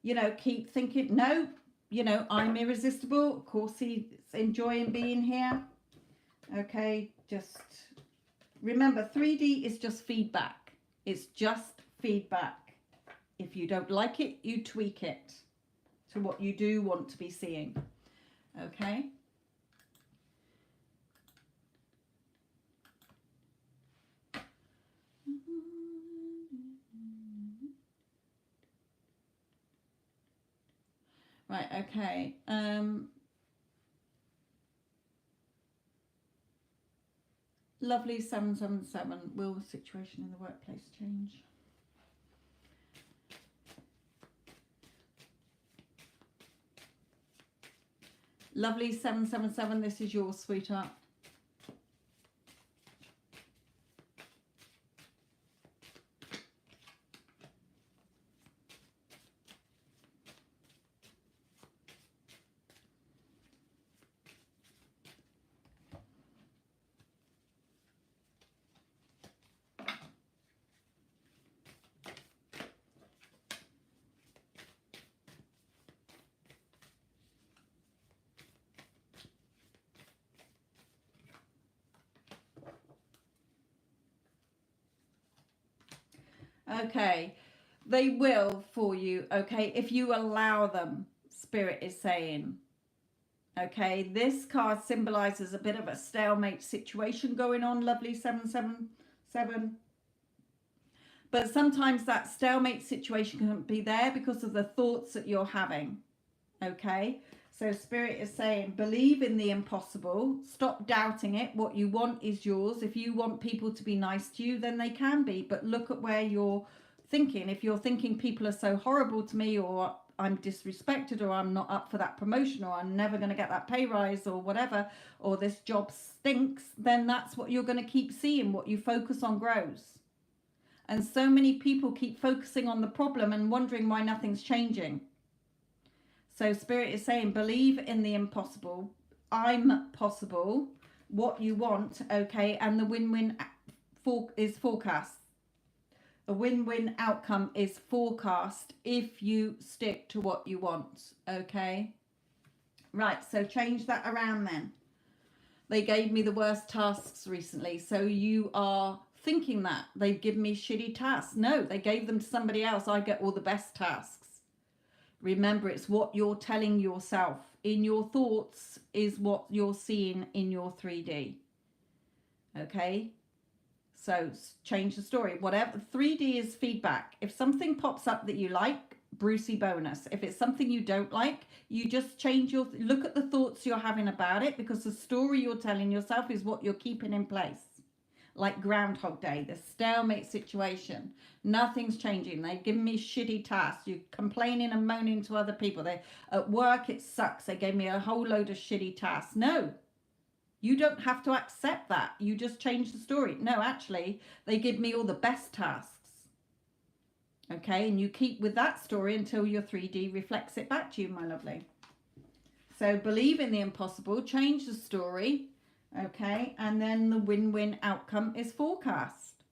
You know, keep thinking, no, you know, I'm irresistible. Of course, he's enjoying being here. Okay, just remember, 3D is just feedback. It's just feedback. If you don't like it, you tweak it to what you do want to be seeing. Okay. Right, okay. Lovely 777. Will the situation in the workplace change? Lovely 777. This is yours, sweetheart. Okay, they will for you, okay, if you allow them, Spirit is saying. Okay, this card symbolizes a bit of a stalemate situation going on, lovely 777. But sometimes that stalemate situation can be there because of the thoughts that you're having. Okay, so Spirit is saying, believe in the impossible. Stop doubting it. What you want is yours. If you want people to be nice to you, then they can be. But look at where you're thinking. If you're thinking people are so horrible to me, or I'm disrespected, or I'm not up for that promotion, or I'm never going to get that pay rise, or whatever, or this job stinks, then that's what you're going to keep seeing. What you focus on grows. And so many people keep focusing on the problem and wondering why nothing's changing. So Spirit is saying, believe in the impossible. I'm possible. What you want, okay, and the win-win is forecast. A win-win outcome is forecast if you stick to what you want, okay? Right, so change that around then. They gave me the worst tasks recently, so you are thinking that. They've given me shitty tasks. No, they gave them to somebody else. I get all the best tasks. Remember, it's what you're telling yourself. In your thoughts is what you're seeing in your 3D. Okay? So change the story. Whatever, 3D is feedback. If something pops up that you like, Brucey bonus. If it's something you don't like, you just change your, look at the thoughts you're having about it, because the story you're telling yourself is what you're keeping in place. Like Groundhog Day, the stalemate situation. Nothing's changing. They've given me shitty tasks. You're complaining and moaning to other people. They, at work, it sucks. They gave me a whole load of shitty tasks. No, you don't have to accept that. You just change the story. No, actually, they give me all the best tasks. Okay, and you keep with that story until your 3D reflects it back to you, my lovely. So believe in the impossible, change the story, okay, and then the win-win outcome is forecast.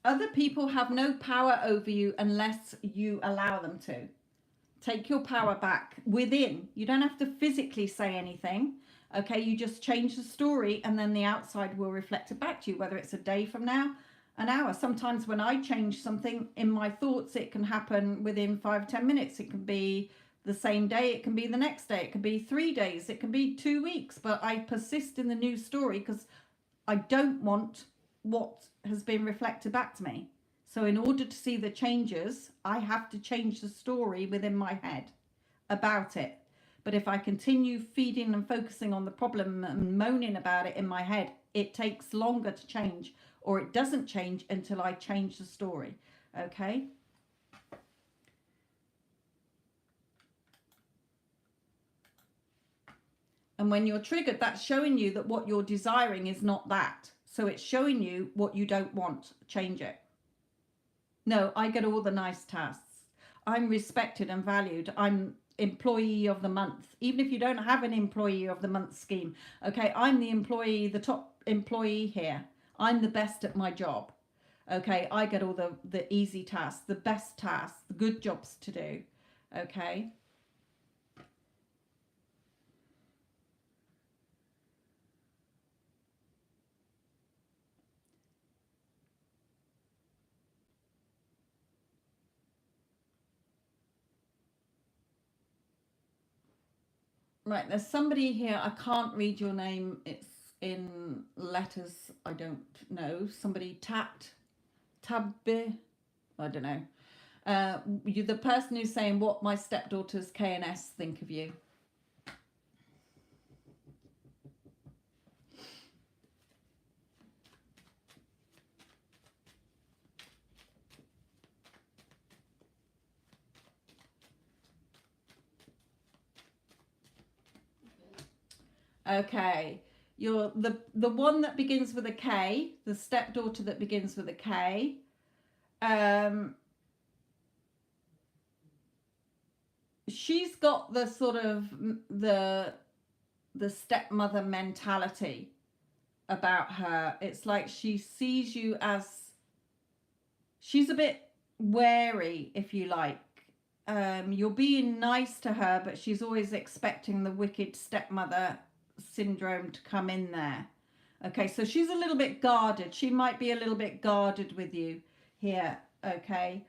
Other people have no power over you unless you allow them to. Take your power back within. You don't have to physically say anything. Okay, you just change the story and then the outside will reflect it back to you, whether it's a day from now, an hour. Sometimes when I change something in my thoughts, it can happen within 5-10 minutes. It can be the same day. It can be the next day. It can be 3 days. It can be 2 weeks. But I persist in the new story because I don't want what has been reflected back to me. So in order to see the changes, I have to change the story within my head about it. But if I continue feeding and focusing on the problem and moaning about it in my head, it takes longer to change, or it doesn't change until I change the story. Okay? And when you're triggered, that's showing you that what you're desiring is not that. So it's showing you what you don't want. Change it. No, I get all the nice tasks. I'm respected and valued. I'm employee of the month. Even if you don't have an employee of the month scheme. Okay, I'm the employee, the top employee here. I'm the best at my job. Okay, I get all the easy tasks, the best tasks, the good jobs to do. Okay. Right, there's somebody here. I can't read your name. It's in letters. I don't know. Somebody Tabbe. I don't know. You're the person who's saying what my stepdaughters K and S think of you. Okay, you're the one that begins with a K, the stepdaughter that begins with a K. She's got the sort of the stepmother mentality about her. It's like she sees you as, she's a bit wary, if you like. You're being nice to her, but she's always expecting the wicked stepmother syndrome to come in there. Okay, so she's a little bit guarded. She might be a little bit guarded with you here. Okay.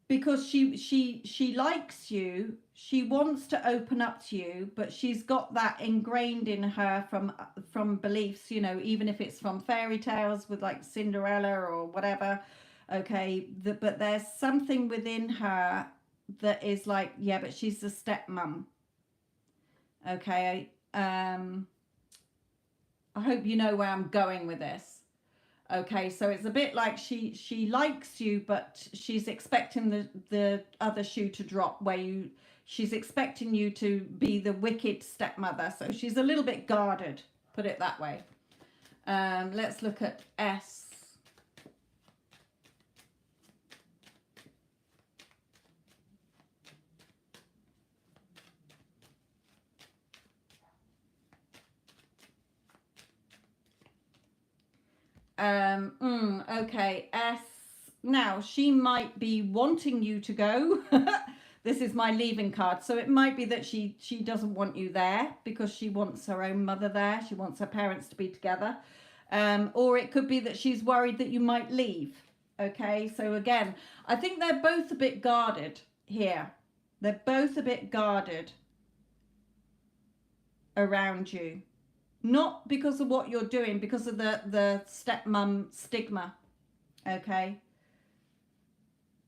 Because she likes you, she wants to open up to you, but she's got that ingrained in her from beliefs, you know, even if it's from fairy tales with like Cinderella or whatever. Okay, but there's something within her that is like, yeah, but she's the stepmom. Okay. I hope you know where I'm going with this. Okay, so it's a bit like she likes you, but she's expecting the other shoe to drop, where she's expecting you to be the wicked stepmother. So she's a little bit guarded, put it that way. Let's look at S. Okay, S. Now, she might be wanting you to go. This is my leaving card. So it might be that she doesn't want you there because she wants her own mother there. She wants her parents to be together. Or it could be that she's worried that you might leave. Okay, so again, I think they're both a bit guarded here. They're both a bit guarded around you. Not because of what you're doing, because of the stepmom stigma. Okay,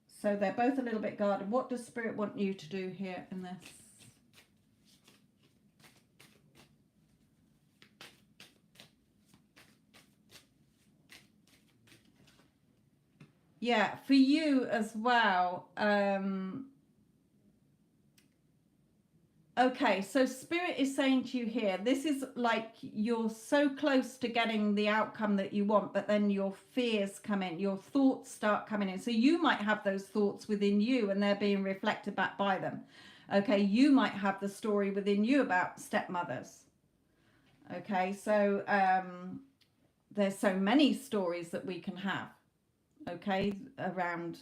so they're both a little bit guarded. What does Spirit want you to do here in this? Yeah, for you as well. Okay, so Spirit is saying to you here, this is like you're so close to getting the outcome that you want, but then your fears come in, your thoughts start coming in. So you might have those thoughts within you and they're being reflected back by them. Okay, you might have the story within you about stepmothers. Okay, so there's so many stories that we can have, okay, around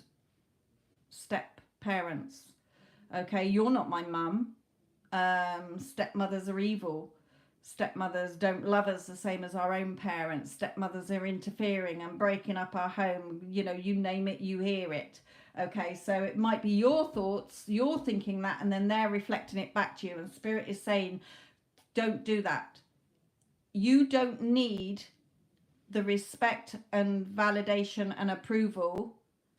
step parents. Okay, you're not my mum. Stepmothers are evil. Stepmothers don't love us the same as our own parents. Stepmothers are interfering and breaking up our home. You know, you name it, you hear it. Okay, so it might be your thoughts, you're thinking that, and then they're reflecting it back to you. And Spirit is saying, don't do that. You don't need the respect and validation and approval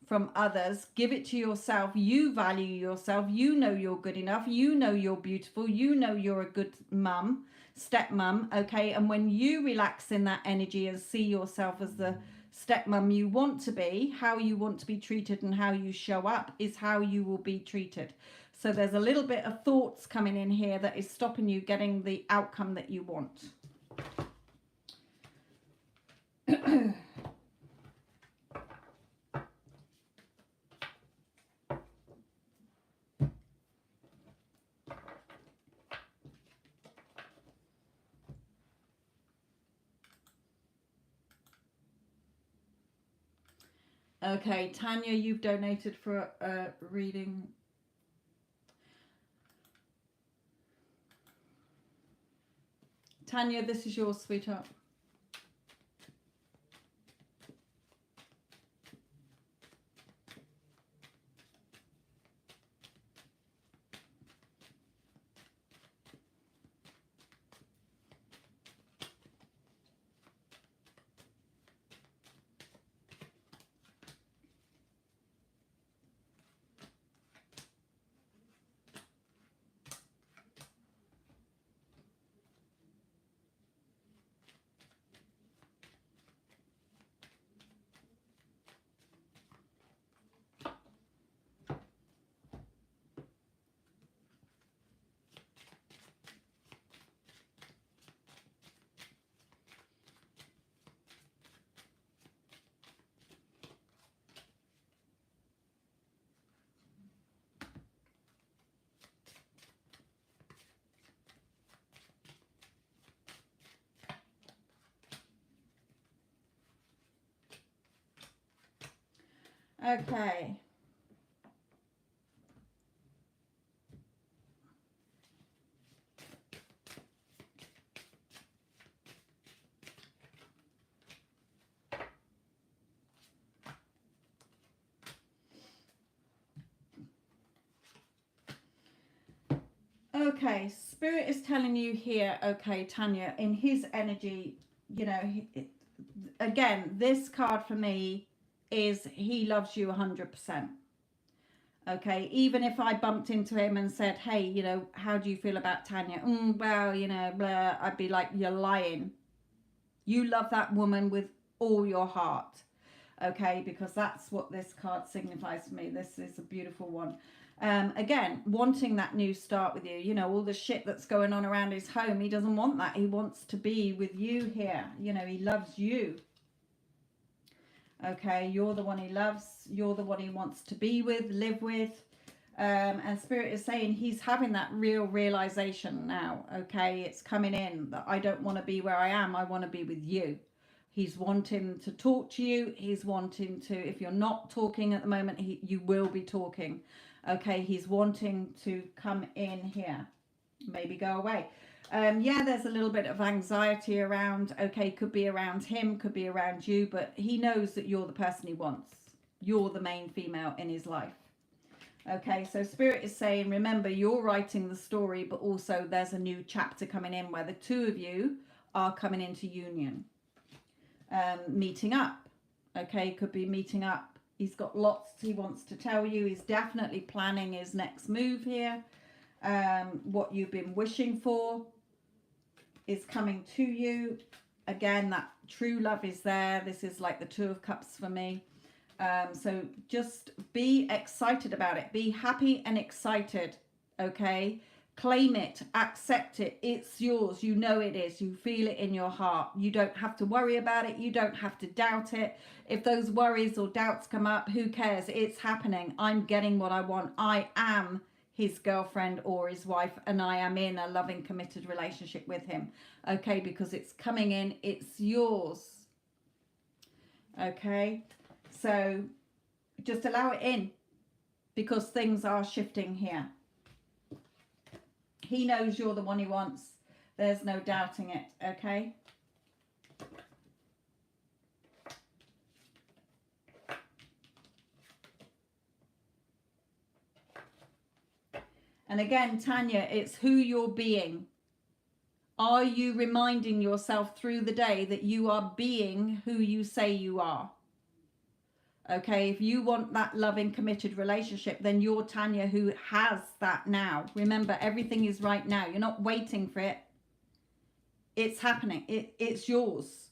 from others. Give it to yourself. You value yourself. You know you're good enough. You know you're beautiful. You know you're a good mum, stepmom. Okay, and when you relax in that energy and see yourself as the stepmom you want to be, how you want to be treated and how you show up is how you will be treated. So there's a little bit of thoughts coming in here that is stopping you getting the outcome that you want. Okay, Tanya, you've donated for a reading. Tanya, this is yours, sweetheart. Okay. Okay, Spirit is telling you here, okay, Tanya, in his energy, you know, again, this card for me is he loves you 100%. Okay, even if I bumped into him and said, hey, you know, how do you feel about Tanya? Well, you know, blah, I'd be like, you're lying. You love that woman with all your heart. Okay, because that's what this card signifies to me. This is a beautiful one. Again, wanting that new start with you, you know, all the shit that's going on around his home, he doesn't want that. He wants to be with you here. You know, he loves you. Okay, you're the one he loves. You're the one he wants to be with, live with. And Spirit is saying he's having that real realization now. Okay, it's coming in that I don't want to be where I am. I want to be with you. He's wanting to talk to you. He's wanting to, if you're not talking at the moment, you will be talking. Okay, he's wanting to come in here. Maybe go away. Yeah, there's a little bit of anxiety around. Okay, could be around him, could be around you, but he knows that you're the person he wants. you're the main female in his life. Okay, so Spirit is saying, remember, you're writing the story, but also there's a new chapter coming in where the two of you are coming into union, meeting up. Okay, could be meeting up. He's got lots he wants to tell you. He's definitely planning his next move here. What you've been wishing for is coming to you. Again, that true love is there. This is like the Two of Cups for me. So just be excited about it. Be happy and excited. Okay, claim it, accept it. It's yours. You know it is. You feel it in your heart. You don't have to worry about it. You don't have to doubt it. If those worries or doubts come up, who cares? It's happening. I'm getting what I want. I am his girlfriend or his wife, and I am in a loving, committed relationship with him. Okay, because it's coming in. It's yours. Okay, so just allow it in, because things are shifting here. He knows you're the one he wants. There's no doubting it, okay? And again, Tanya, it's who you're being. Are you reminding yourself through the day that you are being who you say you are? Okay, if you want that loving, committed relationship, then you're Tanya who has that now. Remember, everything is right now. You're not waiting for it. It's happening. It's yours.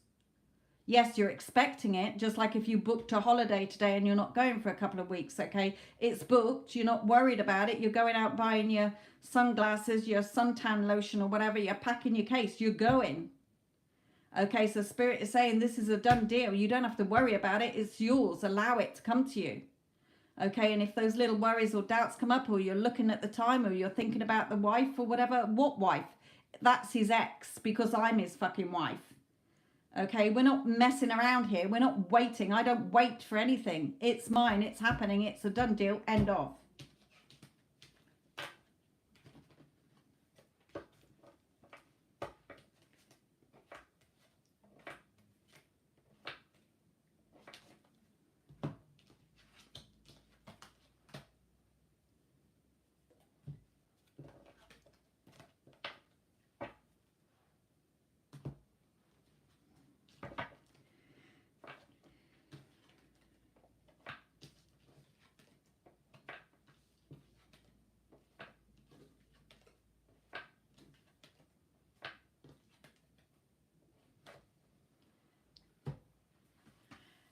Yes, you're expecting it, just like if you booked a holiday today and you're not going for a couple of weeks, okay? It's booked. You're not worried about it. You're going out buying your sunglasses, your suntan lotion or whatever. You're packing your case. You're going. Okay, so Spirit is saying this is a done deal. You don't have to worry about it. It's yours. Allow it to come to you. Okay, and if those little worries or doubts come up, or you're looking at the time, or you're thinking about the wife or whatever, what wife? That's his ex, because I'm his fucking wife. Okay, we're not messing around here. We're not waiting. I don't wait for anything. It's mine. It's happening. It's a done deal. End of.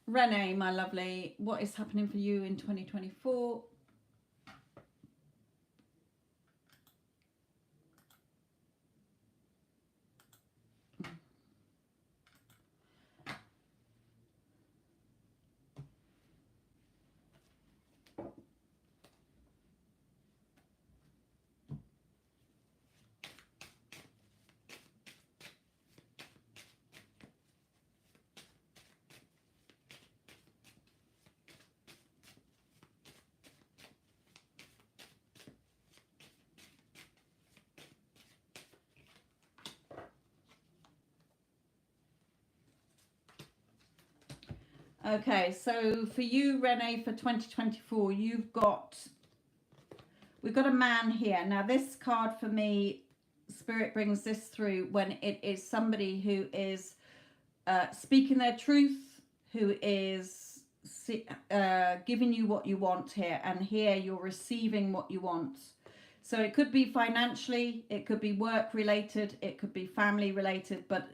Renee, my lovely, what is happening for you in 2024? Okay, so for you, Renee, for 2024, we've got a man here. Now, this card for me, Spirit brings this through when it is somebody who is speaking their truth, who is giving you what you want here, and here you're receiving what you want. So it could be financially, it could be work related, it could be family related, but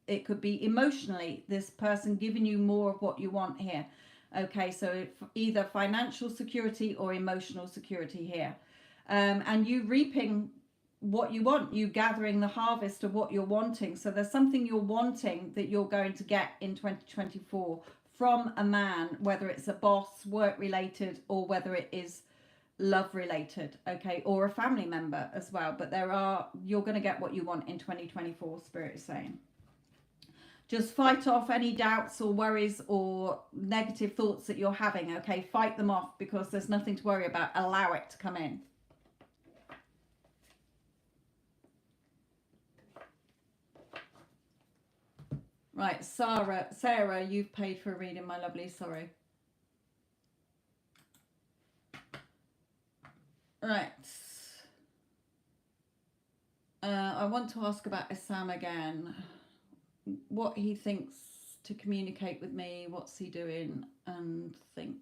it could be emotionally, this person giving you more of what you want here. Okay, so either financial security or emotional security here. And you reaping what you want, you gathering the harvest of what you're wanting. So there's something you're wanting that you're going to get in 2024 from a man, whether it's a boss, work related, or whether it is love related, okay, or a family member as well. But you're going to get what you want in 2024, Spirit is saying. Just fight off any doubts or worries or negative thoughts that you're having, okay? Fight them off, because there's nothing to worry about. Allow it to come in. Right, Sarah, you've paid for a reading, my lovely. Sorry. Right. I want to ask about Isam again. What he thinks to communicate with me, what's he doing, and think.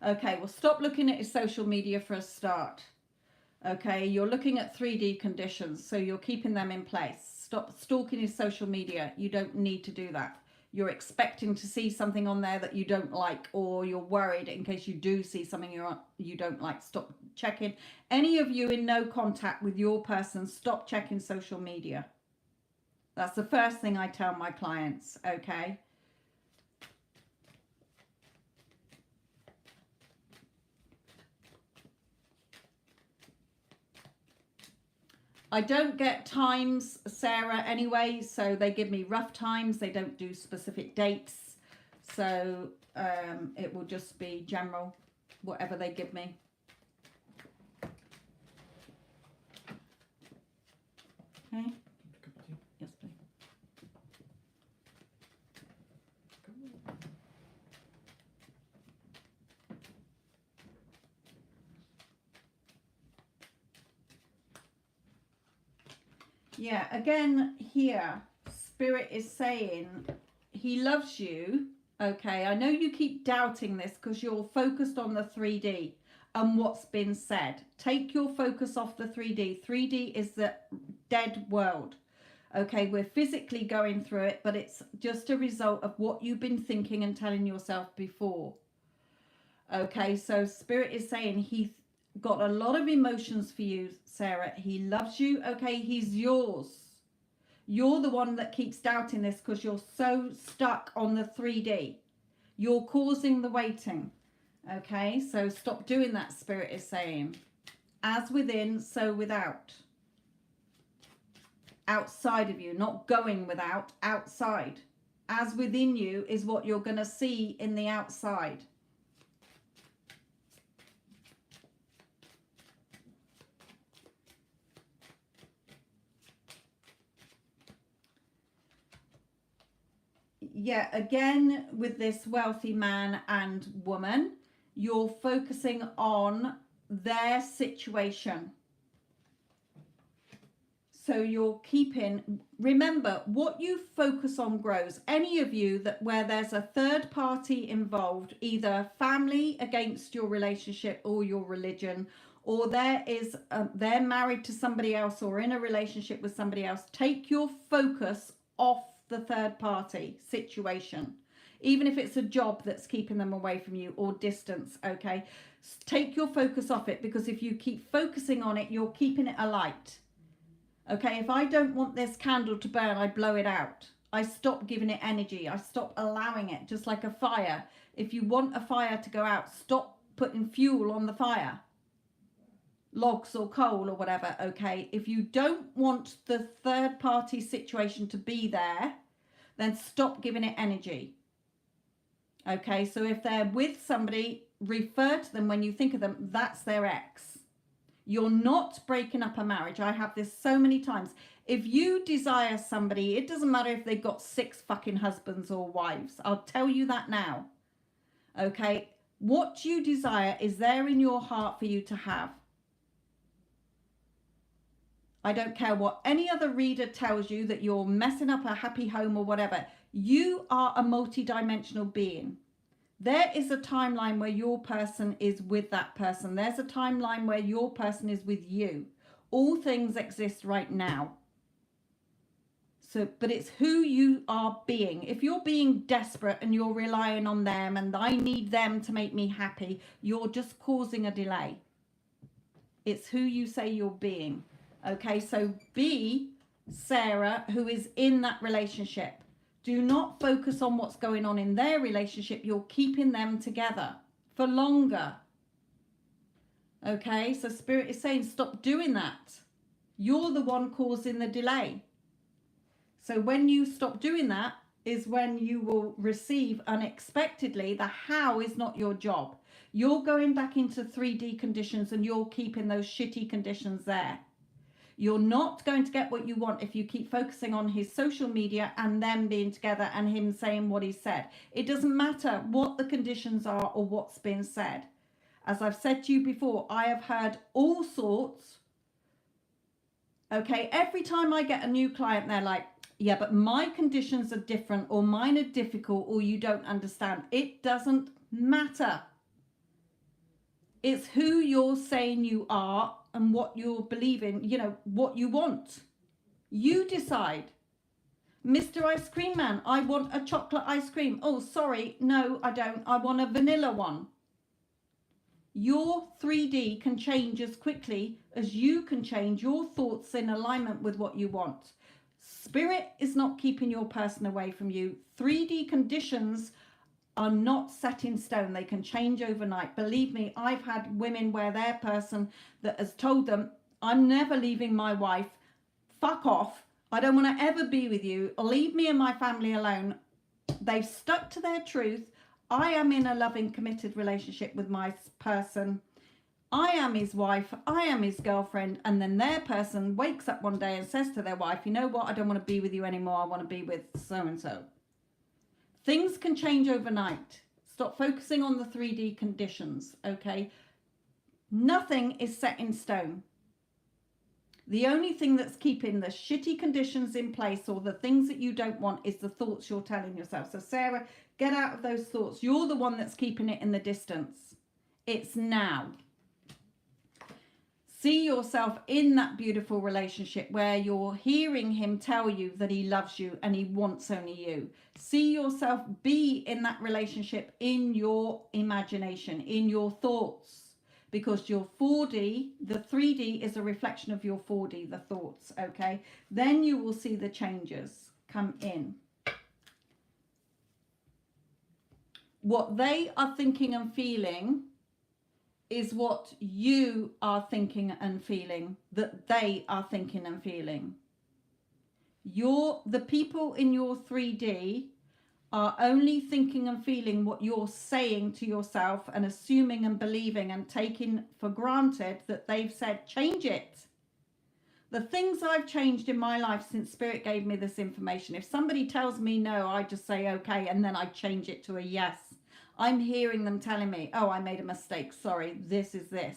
Okay, well, stop looking at his social media for a start. Okay, you're looking at 3D conditions, so you're keeping them in place. Stop stalking his social media. You don't need to do that. You're expecting to see something on there that you don't like, or you're worried in case you do see something you don't like. Stop checking. Any of you in no contact with your person, stop checking social media. That's the first thing I tell my clients, okay? I don't get times, Sarah, anyway, so they give me rough times. They don't do specific dates. So it will just be general, whatever they give me. Okay? Yes, please. Yeah, again, here, Spirit is saying he loves you. Okay, I know you keep doubting this because you're focused on the 3D and what's been said. Take your focus off the 3D. 3D is the dead world. Okay, we're physically going through it, but it's just a result of what you've been thinking and telling yourself before. Okay, so Spirit is saying he's got a lot of emotions for you, Sarah. He loves you. Okay, he's yours. You're the one that keeps doubting this because you're so stuck on the 3D. You're causing the waiting. Okay, so stop doing that, Spirit is saying. As within, so without. Outside of you, not going without, outside. As within you is what you're going to see in the outside. Yeah, again, with this wealthy man and woman, you're focusing on their situation. So you're keeping, remember, what you focus on grows. Any of you that where there's a third party involved, either family against your relationship or your religion, or they're married to somebody else or in a relationship with somebody else, take your focus off the third party situation. Even if it's a job that's keeping them away from you or distance, okay? Take your focus off it, because if you keep focusing on it, you're keeping it alight. Okay, if I don't want this candle to burn, I blow it out. I stop giving it energy. I stop allowing it, just like a fire. If you want a fire to go out, stop putting fuel on the fire. Logs or coal or whatever, okay? If you don't want the third party situation to be there, then stop giving it energy. Okay, so if they're with somebody, refer to them when you think of them, that's their ex. You're not breaking up a marriage. I have this so many times. If you desire somebody, it doesn't matter if they've got 6 fucking husbands or wives. I'll tell you that now. Okay? What you desire is there in your heart for you to have. I don't care what any other reader tells you that you're messing up a happy home or whatever. You are a multidimensional being. There is a timeline where your person is with that person. There's a timeline where your person is with you. All things exist right now. So, but it's who you are being. If you're being desperate and you're relying on them and I need them to make me happy, you're just causing a delay. It's who you say you're being. Okay, so be Sarah, who is in that relationship. Do not focus on what's going on in their relationship. You're keeping them together for longer. Okay, so Spirit is saying stop doing that. You're the one causing the delay. So when you stop doing that is when you will receive unexpectedly. The how is not your job. You're going back into 3D conditions and you're keeping those shitty conditions there. You're not going to get what you want if you keep focusing on his social media and them being together and him saying what he said. It doesn't matter what the conditions are or what's been said. As I've said to you before, I have heard all sorts. Okay, every time I get a new client, they're like, yeah, but my conditions are different, or mine are difficult, or you don't understand. It doesn't matter. It's who you're saying you are and what you're believing, you know, what you want. You decide. Mr. Ice Cream Man, I want a chocolate ice cream. Oh, sorry, no, I don't. I want a vanilla one. Your 3D can change as quickly as you can change your thoughts in alignment with what you want. Spirit is not keeping your person away from you. 3D conditions are not set in stone. They can change overnight. Believe me, I've had women where their person that has told them, I'm never leaving my wife. Fuck off. I don't want to ever be with you. Leave me and my family alone. They've stuck to their truth. I am in a loving, committed relationship with my person. I am his wife. I am his girlfriend. And then their person wakes up one day and says to their wife, you know what? I don't want to be with you anymore. I want to be with so-and-so. Things can change overnight. Stop focusing on the 3D conditions, okay? Nothing is set in stone. The only thing that's keeping the shitty conditions in place, or the things that you don't want, is the thoughts you're telling yourself. So Sarah, get out of those thoughts. You're the one that's keeping it in the distance. It's now. See yourself in that beautiful relationship where you're hearing him tell you that he loves you and he wants only you. See yourself be in that relationship in your imagination, in your thoughts. Because your 4D, the 3D is a reflection of your 4D, the thoughts, okay? Then you will see the changes come in. What they are thinking and feeling is what you are thinking and feeling, that they are thinking and feeling. The people in your 3D are only thinking and feeling what you're saying to yourself and assuming and believing and taking for granted that they've said, change it. The things I've changed in my life since Spirit gave me this information, if somebody tells me no, I just say okay, and then I change it to a yes. I'm hearing them telling me, oh, I made a mistake. Sorry, this is this.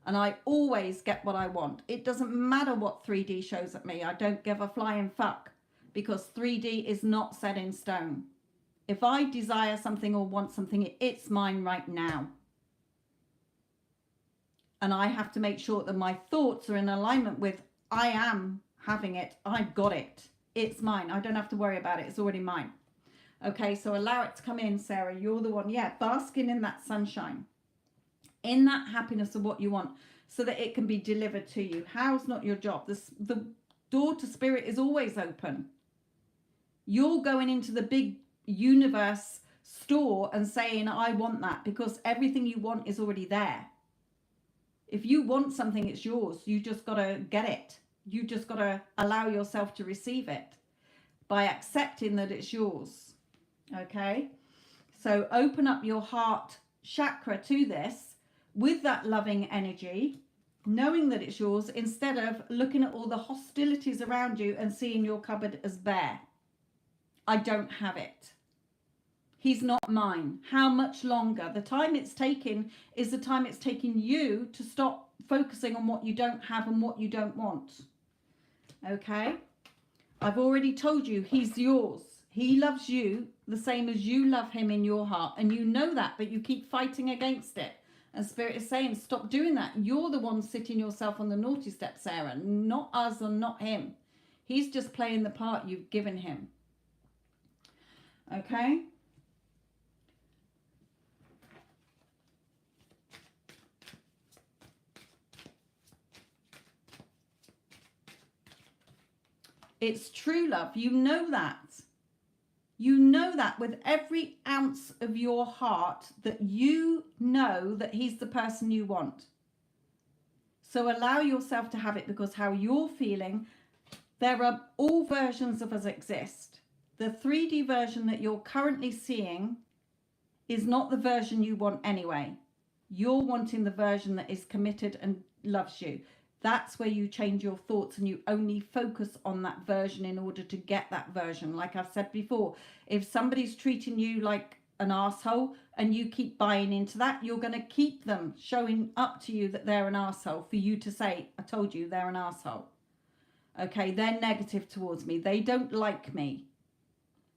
And I always get what I want. It doesn't matter what 3D shows at me. I don't give a flying fuck. Because 3D is not set in stone. If I desire something or want something, it's mine right now. And I have to make sure that my thoughts are in alignment with, I am having it, I've got it, it's mine. I don't have to worry about it, it's already mine. Okay, so allow it to come in, Sarah. You're the one, basking in that sunshine, in that happiness of what you want, so that it can be delivered to you. How's not your job? The door to Spirit is always open. You're going into the big universe store and saying, I want that, because everything you want is already there. If you want something, it's yours. You just got to get it. You just got to allow yourself to receive it by accepting that it's yours. Okay? So open up your heart chakra to this with that loving energy, knowing that it's yours, instead of looking at all the hostilities around you and seeing your cupboard as bare. I don't have it. He's not mine. How much longer? The time it's taken is the time it's taking you to stop focusing on what you don't have and what you don't want. Okay? I've already told you he's yours. He loves you the same as you love him in your heart. And you know that, but you keep fighting against it. And Spirit is saying, stop doing that. You're the one sitting yourself on the naughty step, Sarah. Not us and not him. He's just playing the part you've given him. Okay? It's true love. You know that. You know that with every ounce of your heart, that you know that he's the person you want. So allow yourself to have it, because how you're feeling, there are all versions of us exist. The 3D version that you're currently seeing is not the version you want anyway. You're wanting the version that is committed and loves you. That's where you change your thoughts and you only focus on that version in order to get that version. Like I've said before, if somebody's treating you like an arsehole and you keep buying into that, you're going to keep them showing up to you that they're an arsehole for you to say, I told you they're an arsehole. Okay, they're negative towards me. They don't like me.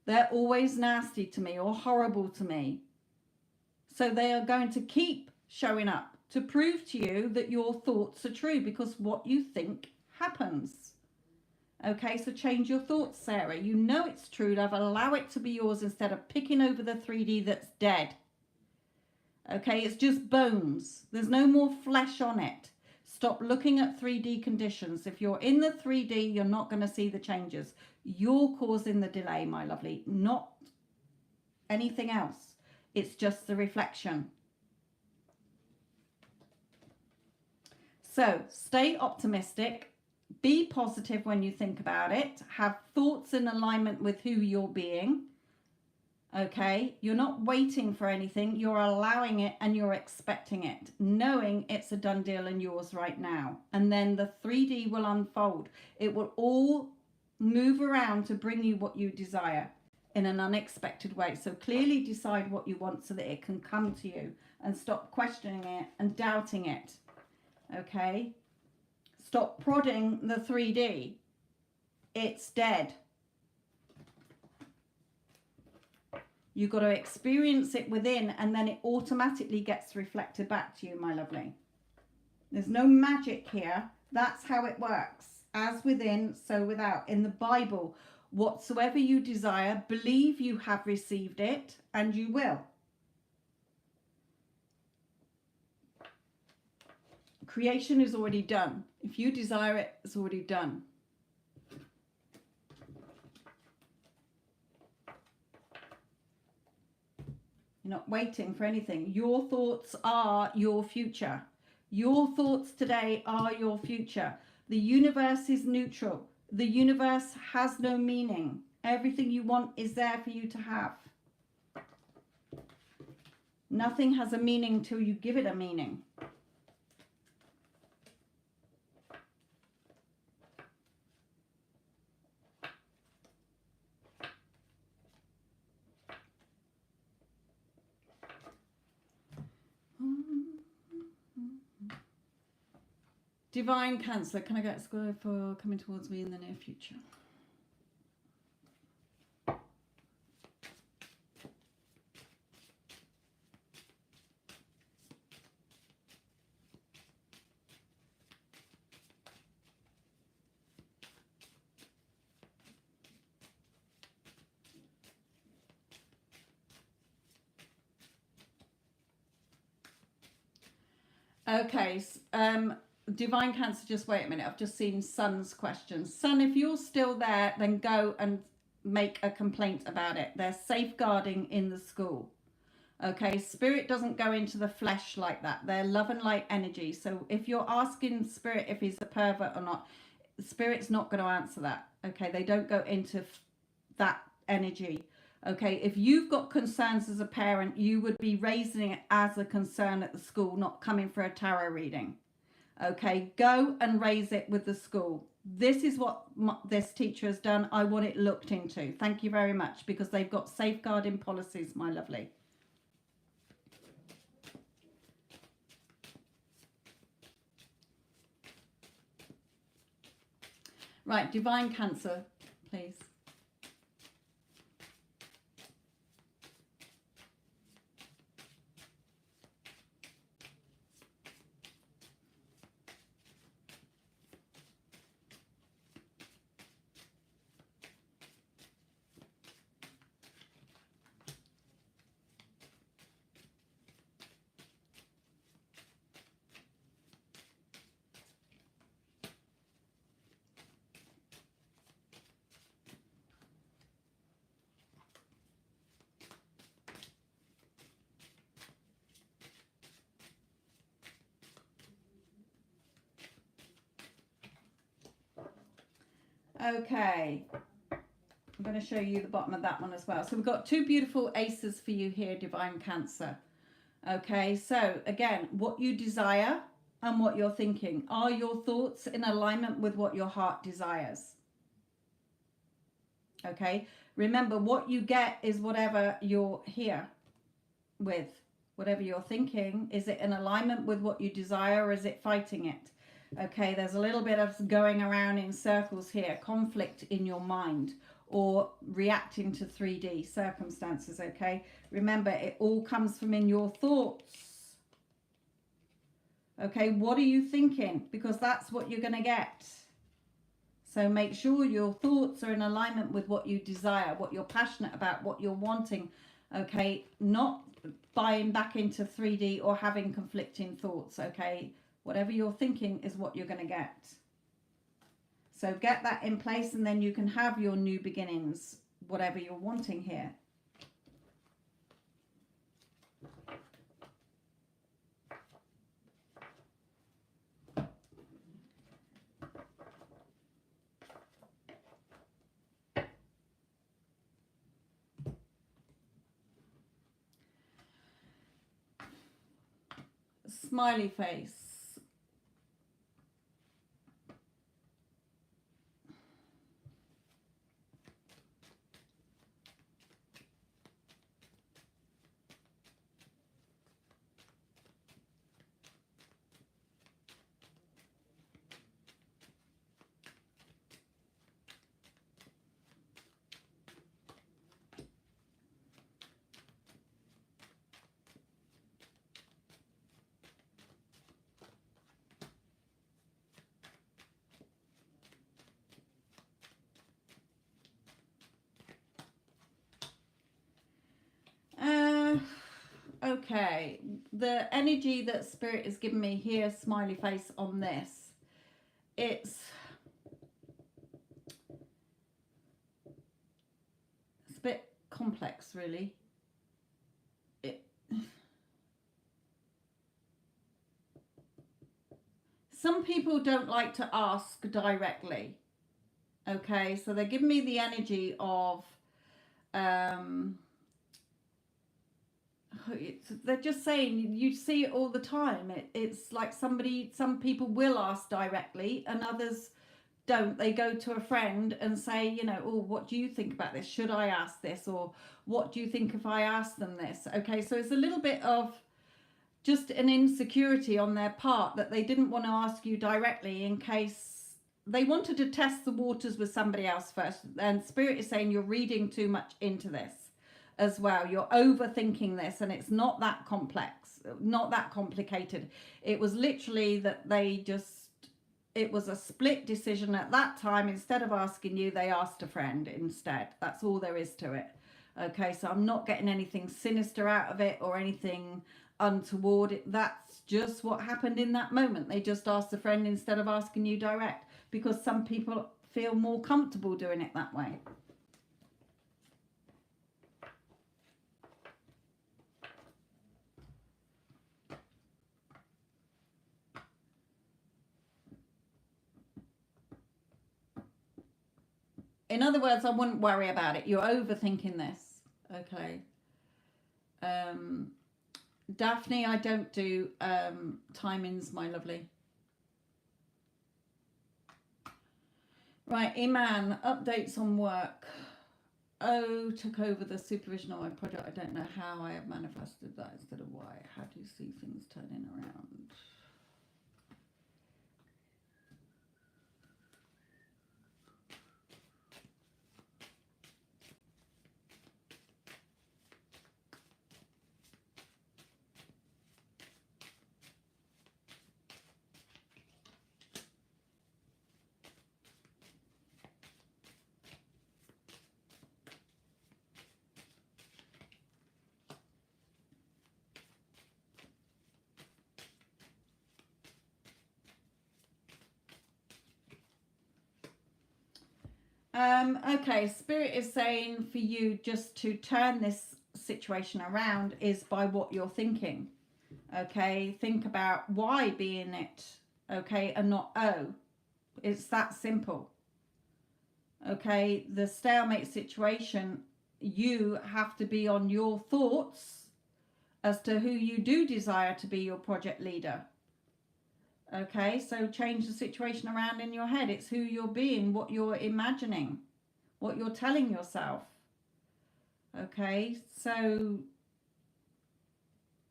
They're always nasty to me or horrible to me. So they are going to keep showing up to prove to you that your thoughts are true, because what you think happens. Okay, so change your thoughts, Sarah. You know it's true, love. Allow it to be yours instead of picking over the 3D that's dead. Okay, it's just bones. There's no more flesh on it. Stop looking at 3D conditions. If you're in the 3D, you're not going to see the changes. You're causing the delay, my lovely, not anything else. It's just the reflection. So stay optimistic. Be positive when you think about it. Have thoughts in alignment with who you're being. Okay, you're not waiting for anything. You're allowing it and you're expecting it, knowing it's a done deal and yours right now. And then the 3D will unfold. It will all move around to bring you what you desire in an unexpected way. So clearly decide what you want so that it can come to you, and stop questioning it and doubting it. Okay, stop prodding the 3D. It's dead. You've got to experience it within, and then it automatically gets reflected back to you, my lovely. There's no magic here. That's how it works. As within, so without. In the Bible, whatsoever you desire, believe you have received it, and you will. Creation is already done. If you desire it, it's already done. You're not waiting for anything. Your thoughts are your future. Your thoughts today are your future. The universe is neutral. The universe has no meaning. Everything you want is there for you to have. Nothing has a meaning till you give it a meaning. Divine Cancer, can I get a score for coming towards me in the near future? Okay, Divine Cancer, just wait a minute. I've just seen Sun's questions. Sun, if you're still there, then go and make a complaint about it. They're safeguarding in the school. Okay, Spirit doesn't go into the flesh like that. They're love and light energy. So if you're asking Spirit if he's a pervert or not, Spirit's not going to answer that. Okay, they don't go into that energy. Okay, if you've got concerns as a parent, you would be raising it as a concern at the school, not coming for a tarot reading. Okay, go and raise it with the school. This is what this teacher has done. I want it looked into. Thank you very much, because they've got safeguarding policies, my lovely. Right, Divine Cancer, please. Okay, I'm going to show you the bottom of that one as well. So we've got two beautiful aces for you here, Divine Cancer. Okay, so again, what you desire and what you're thinking. Are your thoughts in alignment with what your heart desires? Okay, remember, what you get is whatever you're here. with? Whatever you're thinking, is it in alignment with what you desire, or is it fighting it? Okay, there's a little bit of going around in circles here, conflict in your mind, or reacting to 3D circumstances. Okay, remember, it all comes from in your thoughts. Okay, what are you thinking? Because that's what you're going to get. So make sure your thoughts are in alignment with what you desire, what you're passionate about, what you're wanting. Okay, not buying back into 3D or having conflicting thoughts. Okay, whatever you're thinking is what you're going to get. So get that in place, and then you can have your new beginnings, whatever you're wanting here. Smiley face. Okay, the energy that Spirit is giving me here, smiley face on this, it's a bit complex, really. Some people don't like to ask directly. Okay, so they're giving me the energy of they're just saying, you see it all the time. It's like some people will ask directly and others don't. They go to a friend and say, you know, oh, what do you think about this? Should I ask this? Or what do you think if I ask them this? Okay, so it's a little bit of just an insecurity on their part that they didn't want to ask you directly, in case they wanted to test the waters with somebody else first. And Spirit is saying you're reading too much into this as well. You're overthinking this, and it's not that complex, not that complicated. It was literally that it was a split decision at that time. Instead of asking you, they asked a friend instead. That's all there is to it. Okay, so I'm not getting anything sinister out of it or anything untoward. That's just what happened in that moment. They just asked a friend instead of asking you direct, because some people feel more comfortable doing it that way. In other words, I wouldn't worry about it. You're overthinking this. Okay. Daphne, I don't do timings, my lovely. Right, Iman, updates on work. Oh, took over the supervision of my project. I don't know how I have manifested that instead of why. How do you see things turning around? Okay, Spirit is saying for you just to turn this situation around is by what you're thinking. Okay, think about why being it, okay, and not oh. It's that simple. Okay, the stalemate situation, you have to be on your thoughts as to who you do desire to be your project leader. Okay, so change the situation around in your head. It's who you're being, what you're imagining, what you're telling yourself. Okay, so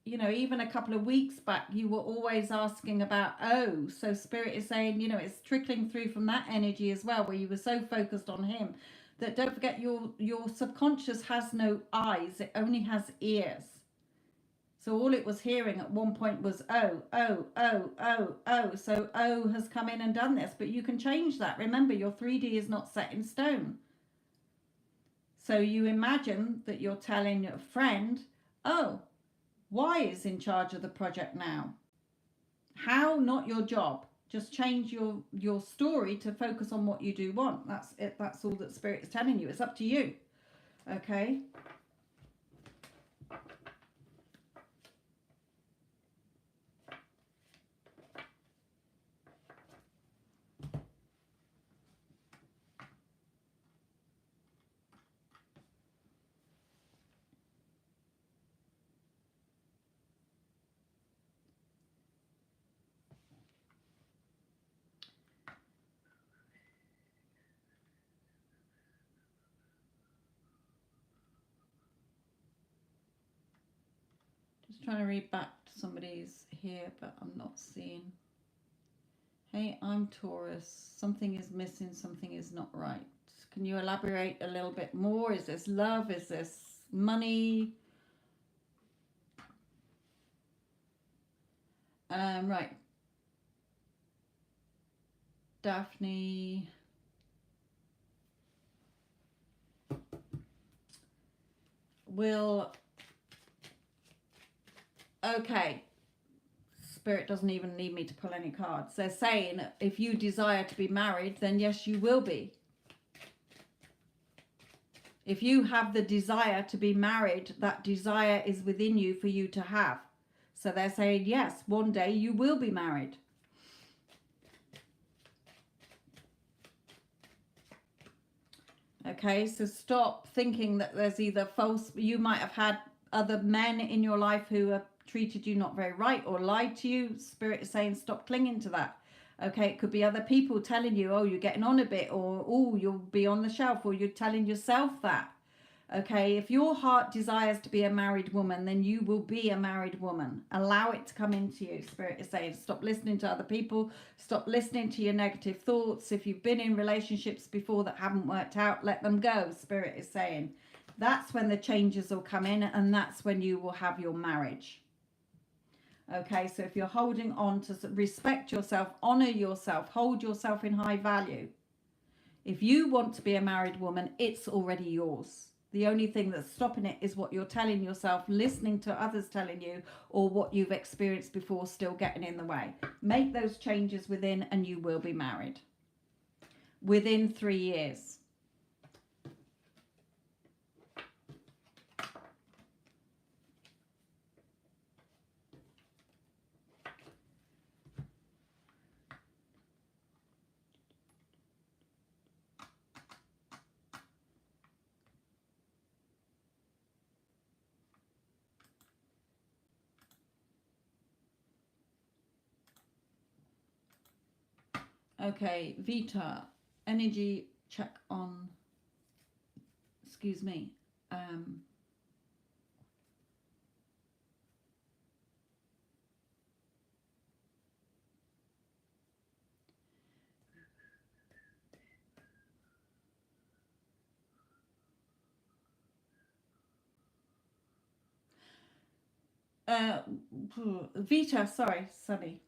you know, even a couple of weeks back, you were always asking about O. So Spirit is saying, you know, it's trickling through from that energy as well, where you were so focused on him that don't forget your subconscious has no eyes, it only has ears. So all it was hearing at one point was O, O, O, O, O. So O has come in and done this, but you can change that. Remember, your 3D is not set in stone. So you imagine that you're telling a friend, oh, Y is in charge of the project now. How, not your job. Just change your story to focus on what you do want. That's it. That's all that Spirit is telling you. It's up to you. Okay. Just trying to read back to somebody's here, but I'm not seeing. Hey, I'm Taurus. Something is missing. Something is not right. Can you elaborate a little bit more? Is this love? Is this money? Right. Daphne. Will. Okay. Spirit doesn't even need me to pull any cards. They're saying if you desire to be married, then yes, you will be. If you have the desire to be married, that desire is within you for you to have. So they're saying, yes, one day you will be married. Okay, so stop thinking that there's either false, you might have had other men in your life who have treated you not very right or lied to you. Spirit is saying stop clinging to that. Okay, it could be other people telling you, oh, you're getting on a bit, or oh, you'll be on the shelf, or you're telling yourself that. Okay, if your heart desires to be a married woman, then you will be a married woman. Allow it to come into you. Spirit is saying stop listening to other people. Stop listening to your negative thoughts. If you've been in relationships before that haven't worked out, let them go. Spirit is saying that's when the changes will come in, and that's when you will have your marriage. Okay, so if you're holding on to respect yourself, honor yourself, hold yourself in high value. If you want to be a married woman, it's already yours. The only thing that's stopping it is what you're telling yourself, listening to others telling you, or what you've experienced before still getting in the way. Make those changes within and you will be married. Within 3 years. Okay, Vita, energy check on, excuse me. Vita, sorry, Sunny.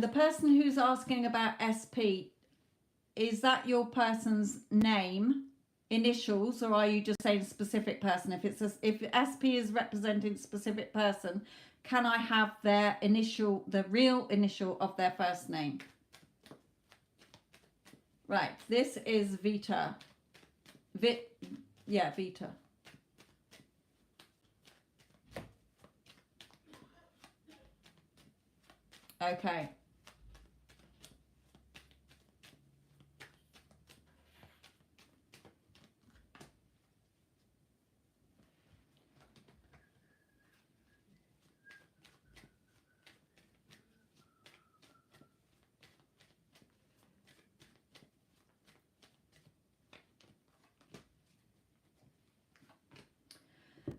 The person who's asking about SP, is that your person's name, initials, or are you just saying specific person? If it's if SP is representing specific person, can I have their initial, the real initial of their first name? Right, this is Vita. Yeah, Vita. Okay.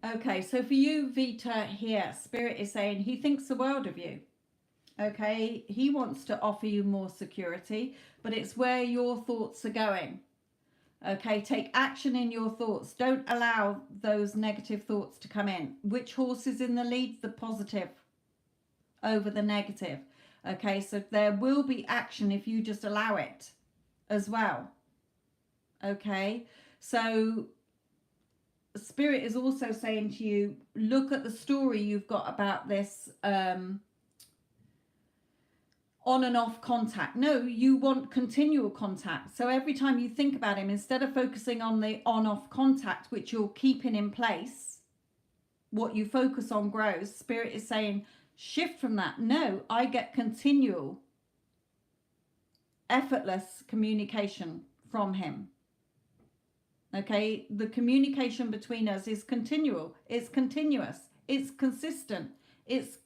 Okay, so for you, Vita, here, Spirit is saying he thinks the world of you. Okay, he wants to offer you more security, but it's where your thoughts are going. Okay, take action in your thoughts. Don't allow those negative thoughts to come in. Which horse is in the lead? The positive over the negative. Okay, so there will be action if you just allow it as well. Okay, so Spirit is also saying to you, look at the story you've got about this on and off contact. No, you want continual contact. So every time you think about him, instead of focusing on the on off contact, which you're keeping in place, what you focus on grows. Spirit is saying, shift from that. No, I get continual, effortless communication from him. Okay, the communication between us is continual, it's continuous, it's consistent, it's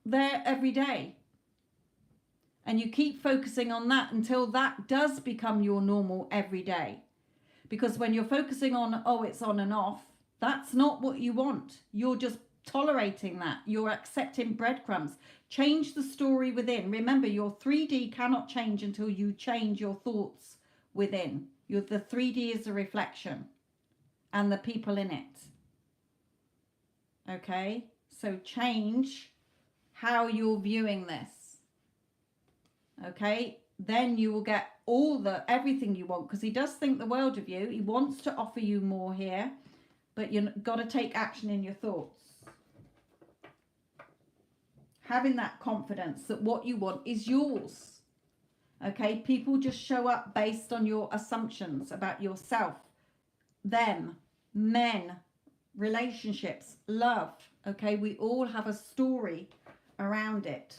there every day. And you keep focusing on that until that does become your normal every day. Because when you're focusing on, oh, it's on and off, that's not what you want. You're just tolerating that. You're accepting breadcrumbs. Change the story within. Remember, your 3D cannot change until you change your thoughts within. The 3D is a reflection and the people in it. Okay, so change how you're viewing this. Okay, then you will get everything you want, because he does think the world of you. He wants to offer you more here, but you've got to take action in your thoughts. Having that confidence that what you want is yours. Okay, people just show up based on your assumptions about yourself, them, men, relationships, love. Okay, we all have a story around it.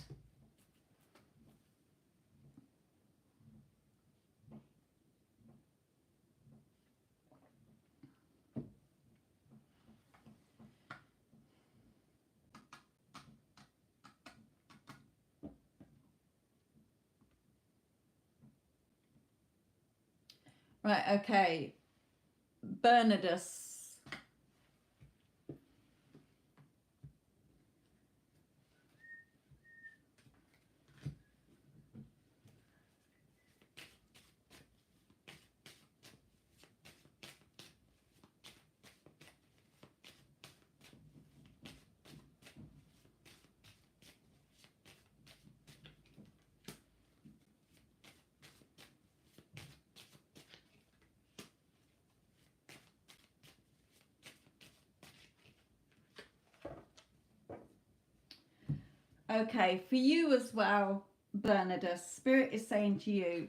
Right, okay. Bernardus. Okay, for you as well, Bernardus, Spirit is saying to you,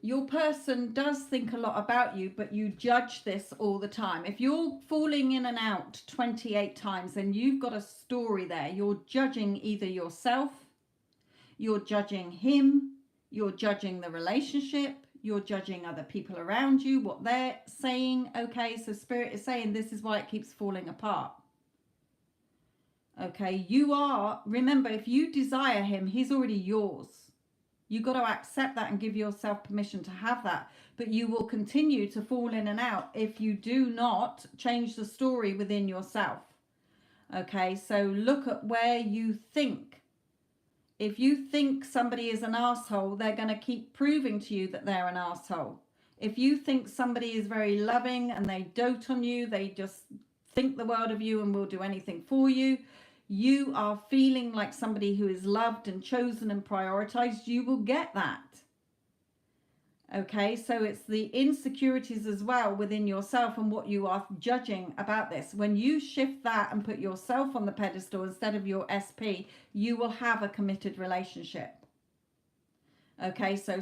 your person does think a lot about you, but you judge this all the time. If you're falling in and out 28 times, then you've got a story there. You're judging either yourself, you're judging him, you're judging the relationship, you're judging other people around you, what they're saying. Okay, so Spirit is saying this is why it keeps falling apart. Okay, remember, if you desire him, he's already yours. You've got to accept that and give yourself permission to have that. But you will continue to fall in and out if you do not change the story within yourself. Okay, so look at where you think. If you think somebody is an asshole, they're going to keep proving to you that they're an asshole. If you think somebody is very loving and they dote on you, they just think the world of you and will do anything for you, you are feeling like somebody who is loved and chosen and prioritized, you will get that. Okay, so it's the insecurities as well within yourself and what you are judging about this. When you shift that and put yourself on the pedestal instead of your SP, you will have a committed relationship. Okay, so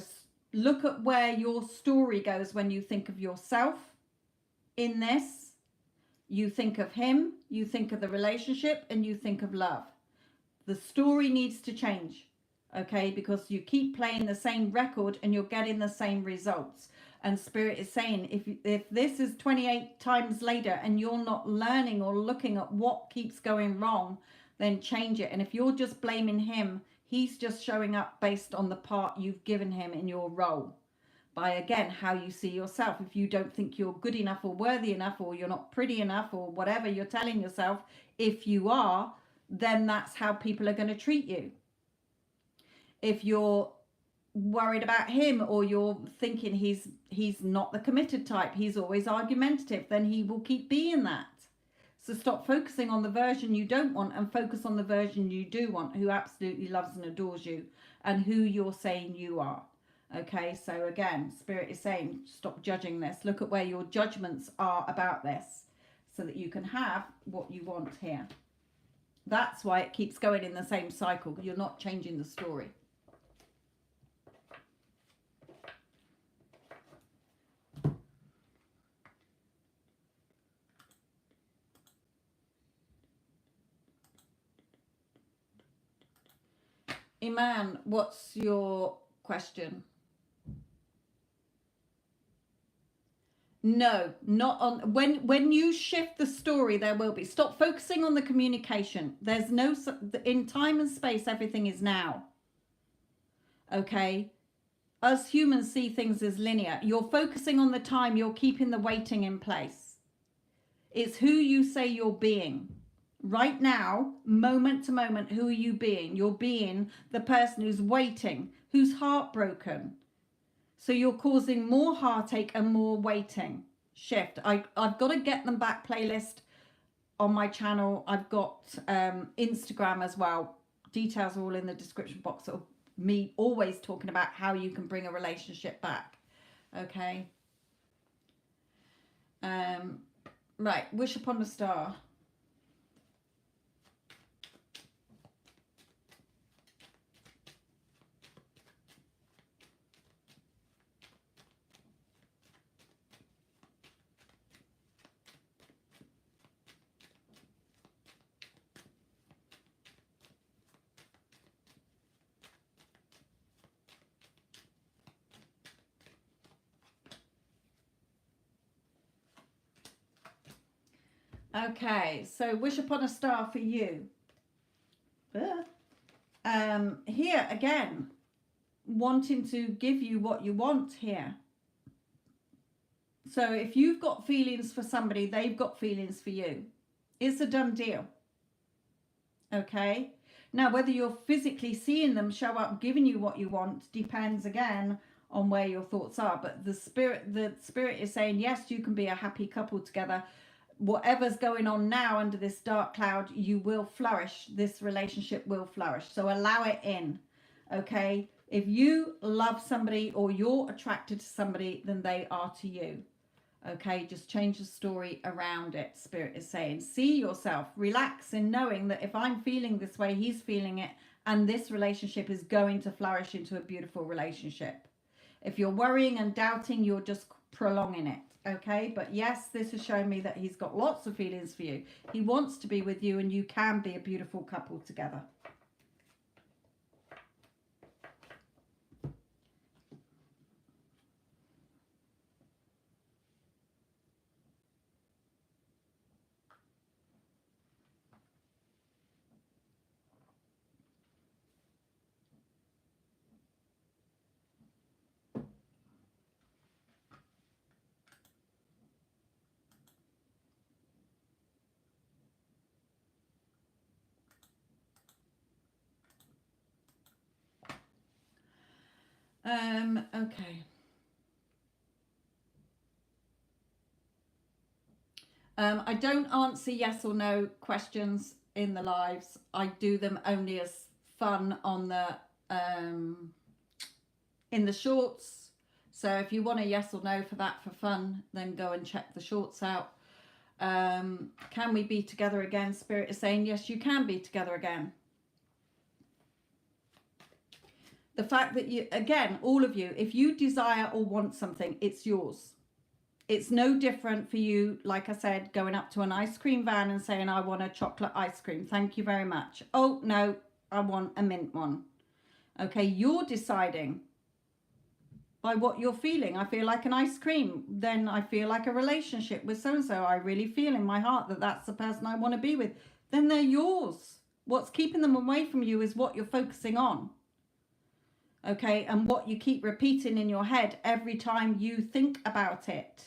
look at where your story goes when you think of yourself in this. You think of him, you think of the relationship, and you think of love. The story needs to change, okay? Because you keep playing the same record and you're getting the same results. And Spirit is saying, if this is 28 times later and you're not learning or looking at what keeps going wrong, then change it. And if you're just blaming him, he's just showing up based on the part you've given him in your role. by, again, how you see yourself. If you don't think you're good enough or worthy enough, or you're not pretty enough, or whatever you're telling yourself, if you are, then that's how people are going to treat you. If you're worried about him, or you're thinking he's not the committed type, he's always argumentative, then he will keep being that. So stop focusing on the version you don't want and focus on the version you do want, who absolutely loves and adores you, and who you're saying you are. Okay, so again, Spirit is saying, stop judging this. Look at where your judgments are about this, so that you can have what you want here. That's why it keeps going in the same cycle. You're not changing the story. Iman, what's your question? No, not on. When you shift the story, there will be. Stop focusing on the communication. There's no, in time and space, everything is now. Okay? Us humans see things as linear. You're focusing on the time, you're keeping the waiting in place. It's who you say you're being. Right now, moment to moment, who are you being? You're being the person who's waiting, who's heartbroken. So you're causing more heartache and more waiting. Shift. I've got to get them back playlist on my channel. I've got Instagram as well. Details are all in the description box of me always talking about how you can bring a relationship back. Okay. Right. Wish upon a star. Okay, so wish upon a star for you. Here again, wanting to give you what you want here. So if you've got feelings for somebody, they've got feelings for you. It's a done deal. Okay? Now, whether you're physically seeing them show up, giving you what you want, depends again on where your thoughts are. But the spirit is saying, yes, you can be a happy couple together. Whatever's going on now under this dark cloud, you will flourish. This relationship will flourish. So allow it in. Okay? If you love somebody or you're attracted to somebody, then they are to you. Okay, just change the story around it. Spirit is saying, see yourself, relax in knowing that if I'm feeling this way, he's feeling it, and this relationship is going to flourish into a beautiful relationship. If you're worrying and doubting, you're just prolonging it. Okay, but yes, this has shown me that he's got lots of feelings for you. He wants to be with you, and you can be a beautiful couple together. Okay. I don't answer yes or no questions in the lives. I do them only as fun on the in the shorts. So if you want a yes or no for that for fun, then go and check the shorts out. Can we be together again? Spirit is saying yes, you can be together again. The fact that you, again, all of you, if you desire or want something, it's yours. It's no different for you, like I said, going up to an ice cream van and saying, I want a chocolate ice cream. Thank you very much. Oh, no, I want a mint one. Okay, you're deciding by what you're feeling. I feel like an ice cream. Then I feel like a relationship with so-and-so. I really feel in my heart that that's the person I want to be with. Then they're yours. What's keeping them away from you is what you're focusing on. Okay, and what you keep repeating in your head every time you think about it.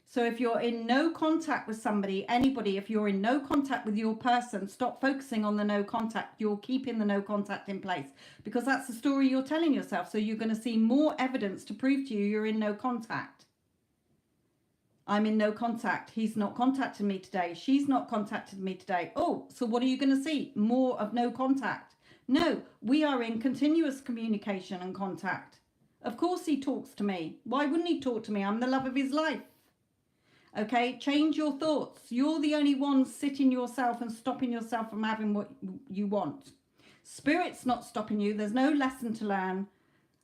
So if you're in no contact with somebody, anybody, if you're in no contact with your person, stop focusing on the no contact. You're keeping the no contact in place because that's the story you're telling yourself. So you're going to see more evidence to prove to you you're in no contact. I'm in no contact. He's not contacted me today. She's not contacted me today. Oh, so what are you going to see? More of no contact. No, we are in continuous communication and contact. Of course he talks to me. Why wouldn't he talk to me? I'm the love of his life. Okay, change your thoughts. You're the only one sitting yourself and stopping yourself from having what you want. Spirit's not stopping you. There's no lesson to learn.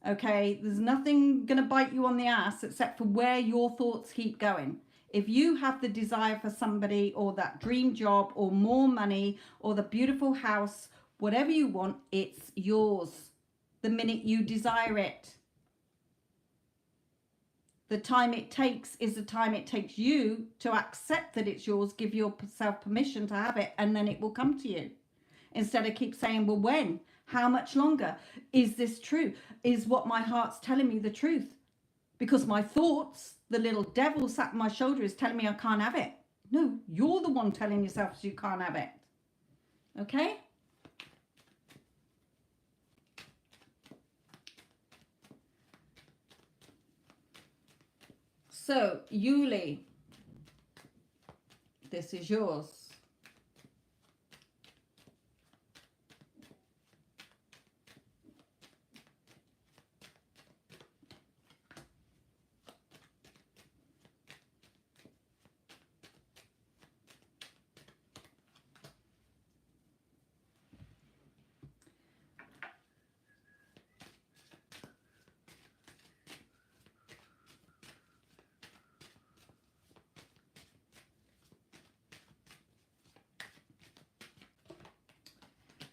Okay, there's nothing going to bite you on the ass except for where your thoughts keep going. If you have the desire for somebody or that dream job or more money or the beautiful house, whatever you want, it's yours the minute you desire it. The time it takes is the time it takes you to accept that it's yours, give yourself permission to have it, and then it will come to you. Instead of keep saying, well, when? How much longer? Is this true? Is what my heart's telling me the truth? Because my thoughts, the little devil sat on my shoulder is telling me I can't have it. No, you're the one telling yourself you can't have it. Okay? So, Yuli, this is yours.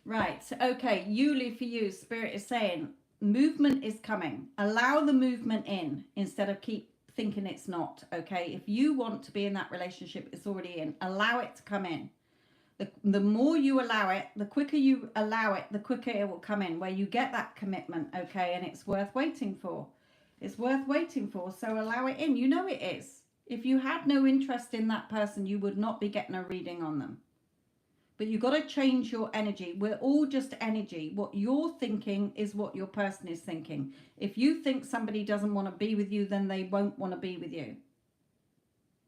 Right, okay, Yuli, for you, Spirit is saying, movement is coming. Allow the movement in instead of keep thinking it's not, okay? If you want to be in that relationship, it's already in. Allow it to come in. The more you allow it, the quicker you allow it, the quicker it will come in, where you get that commitment, okay? And it's worth waiting for. It's worth waiting for, so allow it in. You know it is. If you had no interest in that person, you would not be getting a reading on them. But you've got to change your energy. We're all just energy. What you're thinking is what your person is thinking. If you think somebody doesn't want to be with you, then they won't want to be with you.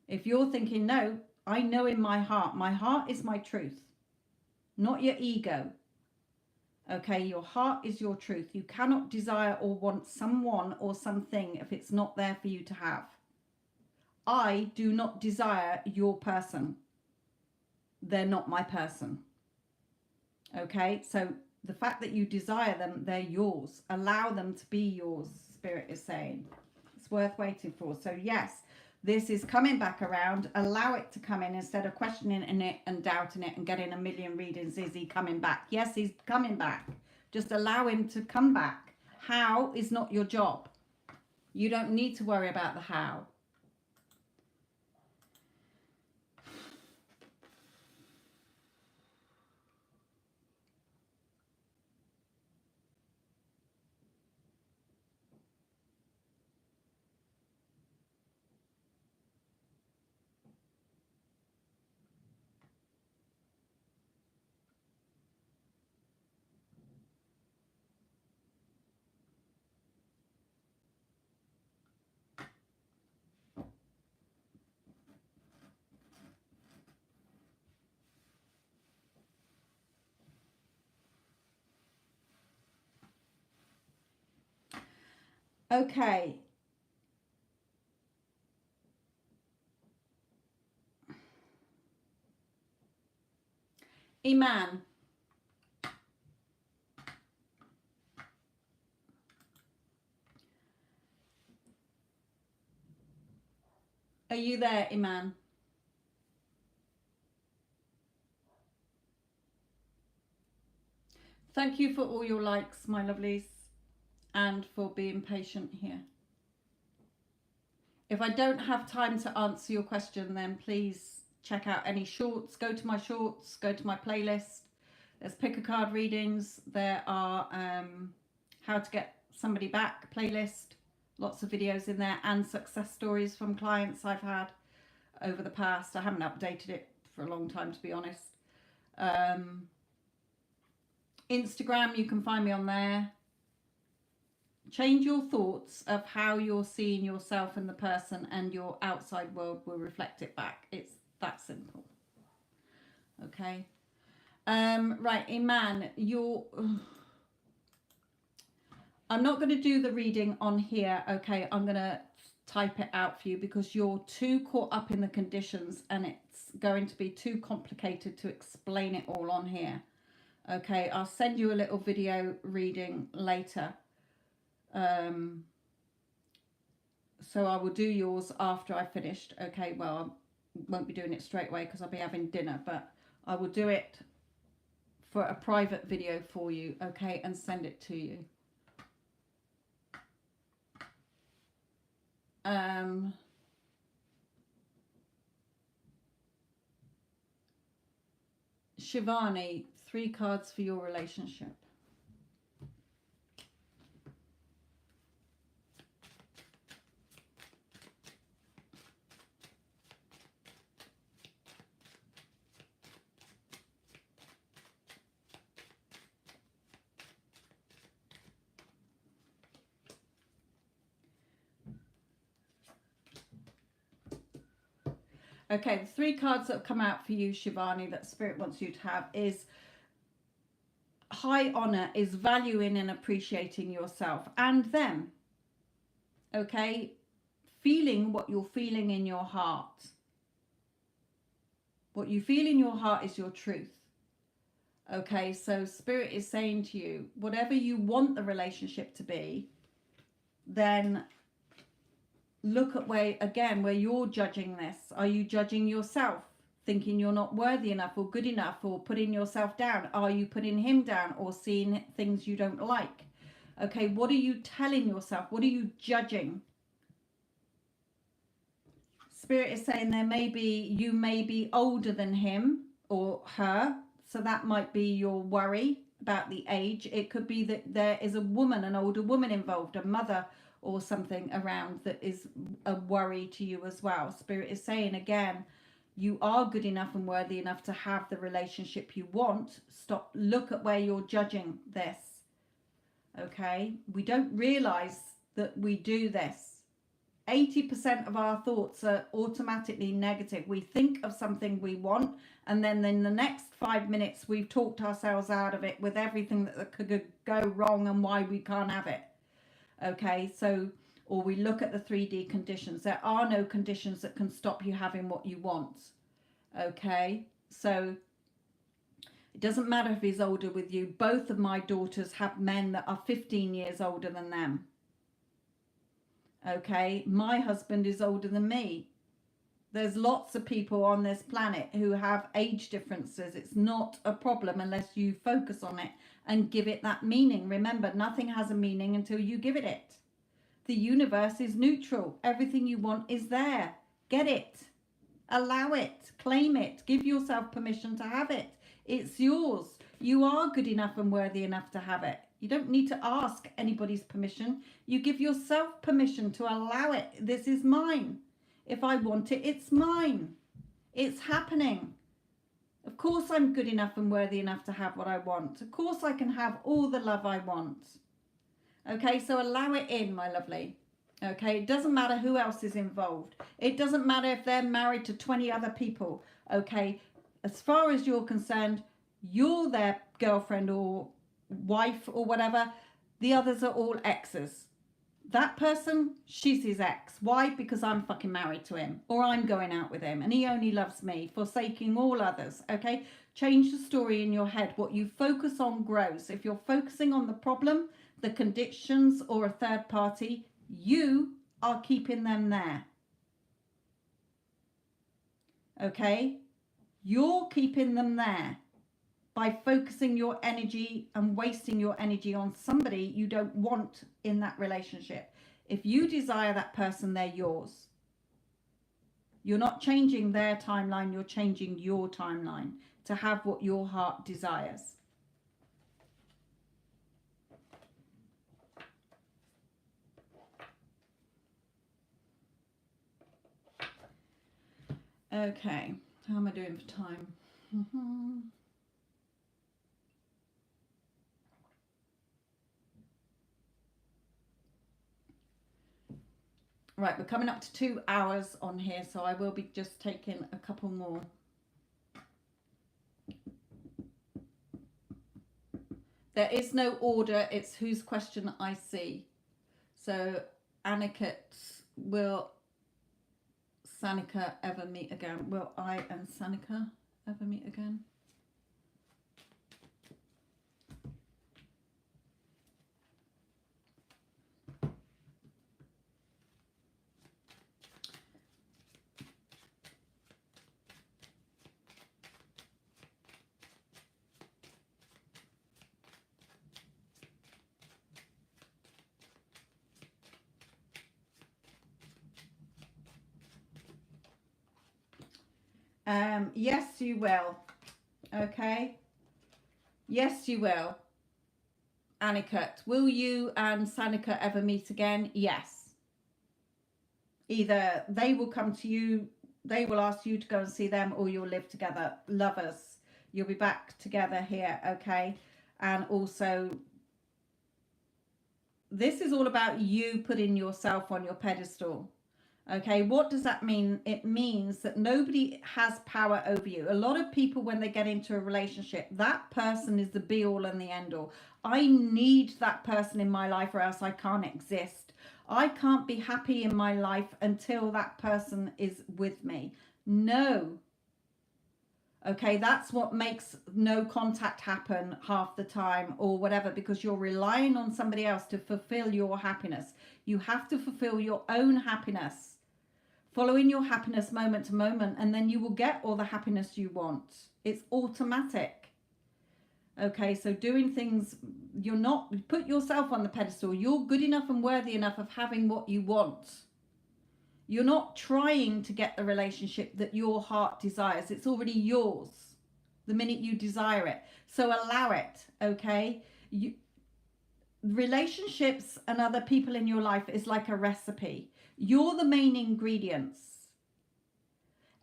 If you're thinking, no, I know in my heart is my truth, not your ego. Okay, your heart is your truth. You cannot desire or want someone or something if it's not there for you to have. I do not desire your person. They're not my person. Okay, so the fact that you desire them, they're yours. Allow them to be yours, Spirit is saying. It's worth waiting for. So yes, this is coming back around. Allow it to come in instead of questioning it and doubting it and getting a million readings. Is he coming back? Yes, he's coming back. Just allow him to come back. How is not your job. You don't need to worry about the how. Okay. Iman. Are you there, Iman? Thank you for all your likes, my lovelies, and for being patient here. If I don't have time to answer your question, then please check out any shorts. Go to my shorts, go to my playlist. There's pick a card readings. There are how to get somebody back playlist. Lots of videos in there, and success stories from clients I've had over the past. I haven't updated it for a long time, to be honest. Instagram, you can find me on there. Change your thoughts of how you're seeing yourself and the person, and your outside world will reflect it back. It's that simple. Okay. Right, Iman, I'm not going to do the reading on here. Okay, I'm going to type it out for you because you're too caught up in the conditions and it's going to be too complicated to explain it all on here. Okay, I'll send you a little video reading later. So I will do yours after I've finished. Okay, well, I won't be doing it straight away because I'll be having dinner, but I will do it for a private video for you, okay, and send it to you. Shivani, 3 cards for your relationship. Okay, the 3 cards that have come out for you, Shivani, that Spirit wants you to have is high honor, is valuing and appreciating yourself and them. Okay, feeling what you're feeling in your heart. What you feel in your heart is your truth. Okay, so Spirit is saying to you, whatever you want the relationship to be, then look at where you're judging this. Are you judging yourself, thinking you're not worthy enough or good enough, or putting yourself down? Are you putting him down or seeing things you don't like? Okay, what are you telling yourself? What are you judging? Spirit is saying you may be older than him or her, so that might be your worry about the age. It could be that there is an older woman involved, a mother or something around that is a worry to you as well. Spirit is saying again, you are good enough and worthy enough to have the relationship you want. Look at where you're judging this. Okay, we don't realize that we do this. 80% of our thoughts are automatically negative. We think of something we want, and then in the next 5 minutes we've talked ourselves out of it with everything that could go wrong and why we can't have it. Okay, so, or we look at the 3D conditions. There are no conditions that can stop you having what you want. Okay, so it doesn't matter if he's older with you. Both of my daughters have men that are 15 years older than them. Okay, my husband is older than me. There's lots of people on this planet who have age differences. It's not a problem unless you focus on it and give it that meaning. Remember, nothing has a meaning until you give it. The universe is neutral. Everything you want is there. Get it. Allow it. Claim it. Give yourself permission to have it. It's yours. You are good enough and worthy enough to have it. You don't need to ask anybody's permission. You give yourself permission to allow it. This is mine. If I want it, it's mine. It's happening. Of course I'm good enough and worthy enough to have what I want. Of course I can have all the love I want. Okay, so allow it in, my lovely. Okay, it doesn't matter who else is involved. It doesn't matter if they're married to 20 other people. Okay, as far as you're concerned, you're their girlfriend or wife or whatever. The others are all exes. That person, she's his ex. Why? Because I'm fucking married to him, or I'm going out with him and he only loves me, forsaking all others. Okay, change the story in your head. What you focus on grows. If you're focusing on the problem, the conditions, or a third party, you are keeping them there. Okay, you're keeping them there by focusing your energy and wasting your energy on somebody you don't want in that relationship. If you desire that person, they're yours. You're not changing their timeline, you're changing your timeline to have what your heart desires. Okay, how am I doing for time? Right, we're coming up to 2 hours on here, so I will be just taking a couple more. There is no order, it's whose question I see. So, Aniket, will Sanika ever meet again? Will I and Sanika ever meet again? Yes, you will. Okay. Yes, you will. Aniket, will you and Sanika ever meet again? Yes. Either they will come to you, they will ask you to go and see them, or you'll live together. Lovers, you'll be back together here, okay? And also, this is all about you putting yourself on your pedestal. Okay, what does that mean? It means that nobody has power over you. A lot of people, when they get into a relationship, that person is the be all and the end all. I need that person in my life or else I can't exist. I can't be happy in my life until that person is with me. No. Okay, that's what makes no contact happen half the time or whatever, because you're relying on somebody else to fulfill your happiness. You have to fulfill your own happiness, following your happiness moment to moment, and then you will get all the happiness you want. It's automatic. Okay, so doing things, you're not, put yourself on the pedestal. You're good enough and worthy enough of having what you want. You're not trying to get the relationship that your heart desires. It's already yours the minute you desire it. So allow it, okay? Relationships and other people in your life is like a recipe. You're the main ingredients.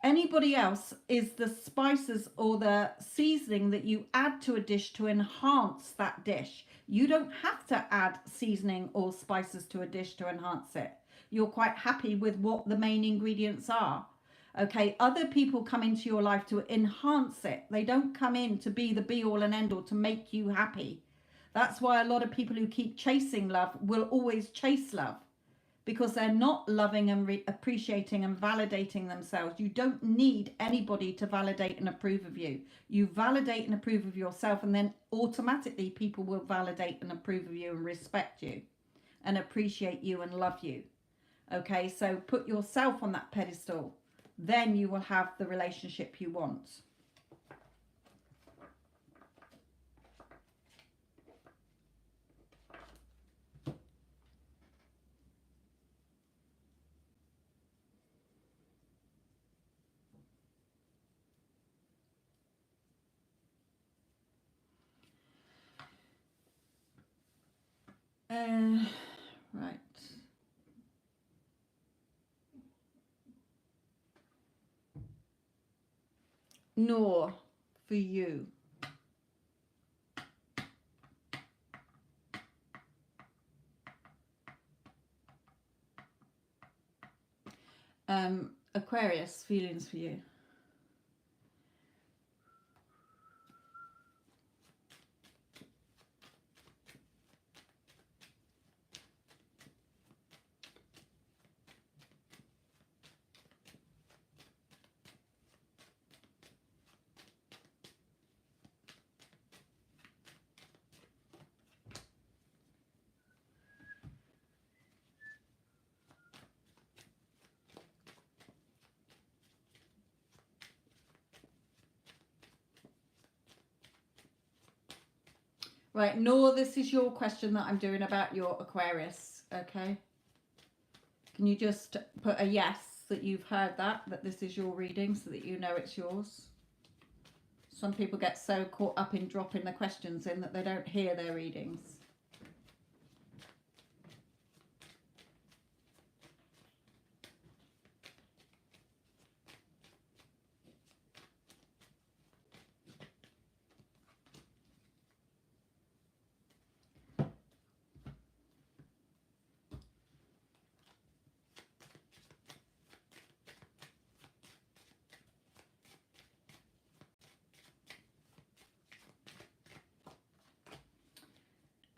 Anybody else is the spices or the seasoning that you add to a dish to enhance that dish. You don't have to add seasoning or spices to a dish to enhance it. You're quite happy with what the main ingredients are. Okay, other people come into your life to enhance it. They don't come in to be the be all and end all to make you happy. That's why a lot of people who keep chasing love will always chase love, because they're not loving and appreciating and validating themselves. You don't need anybody to validate and approve of you. You validate and approve of yourself, and then automatically people will validate and approve of you and respect you and appreciate you and love you. Okay, so put yourself on that pedestal. Then you will have the relationship you want. Right. Nor for you. Aquarius, feelings for you. Right, Nor, this is your question that I'm doing about your Aquarius, okay? Can you just put a yes that you've heard that this is your reading so that you know it's yours? Some people get so caught up in dropping the questions in that they don't hear their readings.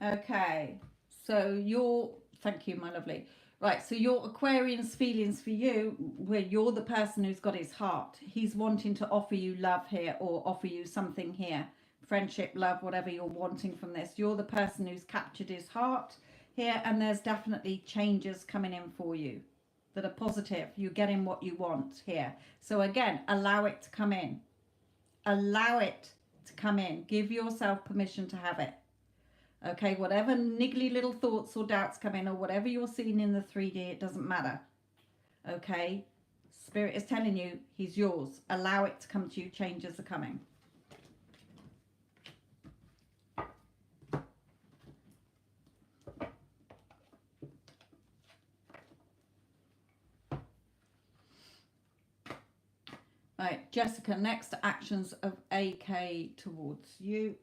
Okay, so thank you, my lovely. Right, so your Aquarian's feelings for you, where you're the person who's got his heart. He's wanting to offer you love here, or offer you something here. Friendship, love, whatever you're wanting from this. You're the person who's captured his heart here, and there's definitely changes coming in for you that are positive. You're getting what you want here. So again, allow it to come in. Allow it to come in. Give yourself permission to have it. Okay, whatever niggly little thoughts or doubts come in, or whatever you're seeing in the 3D, it doesn't matter. Okay, Spirit is telling you he's yours. Allow it to come to you. Changes are coming. Right, Jessica, next actions of AK towards you.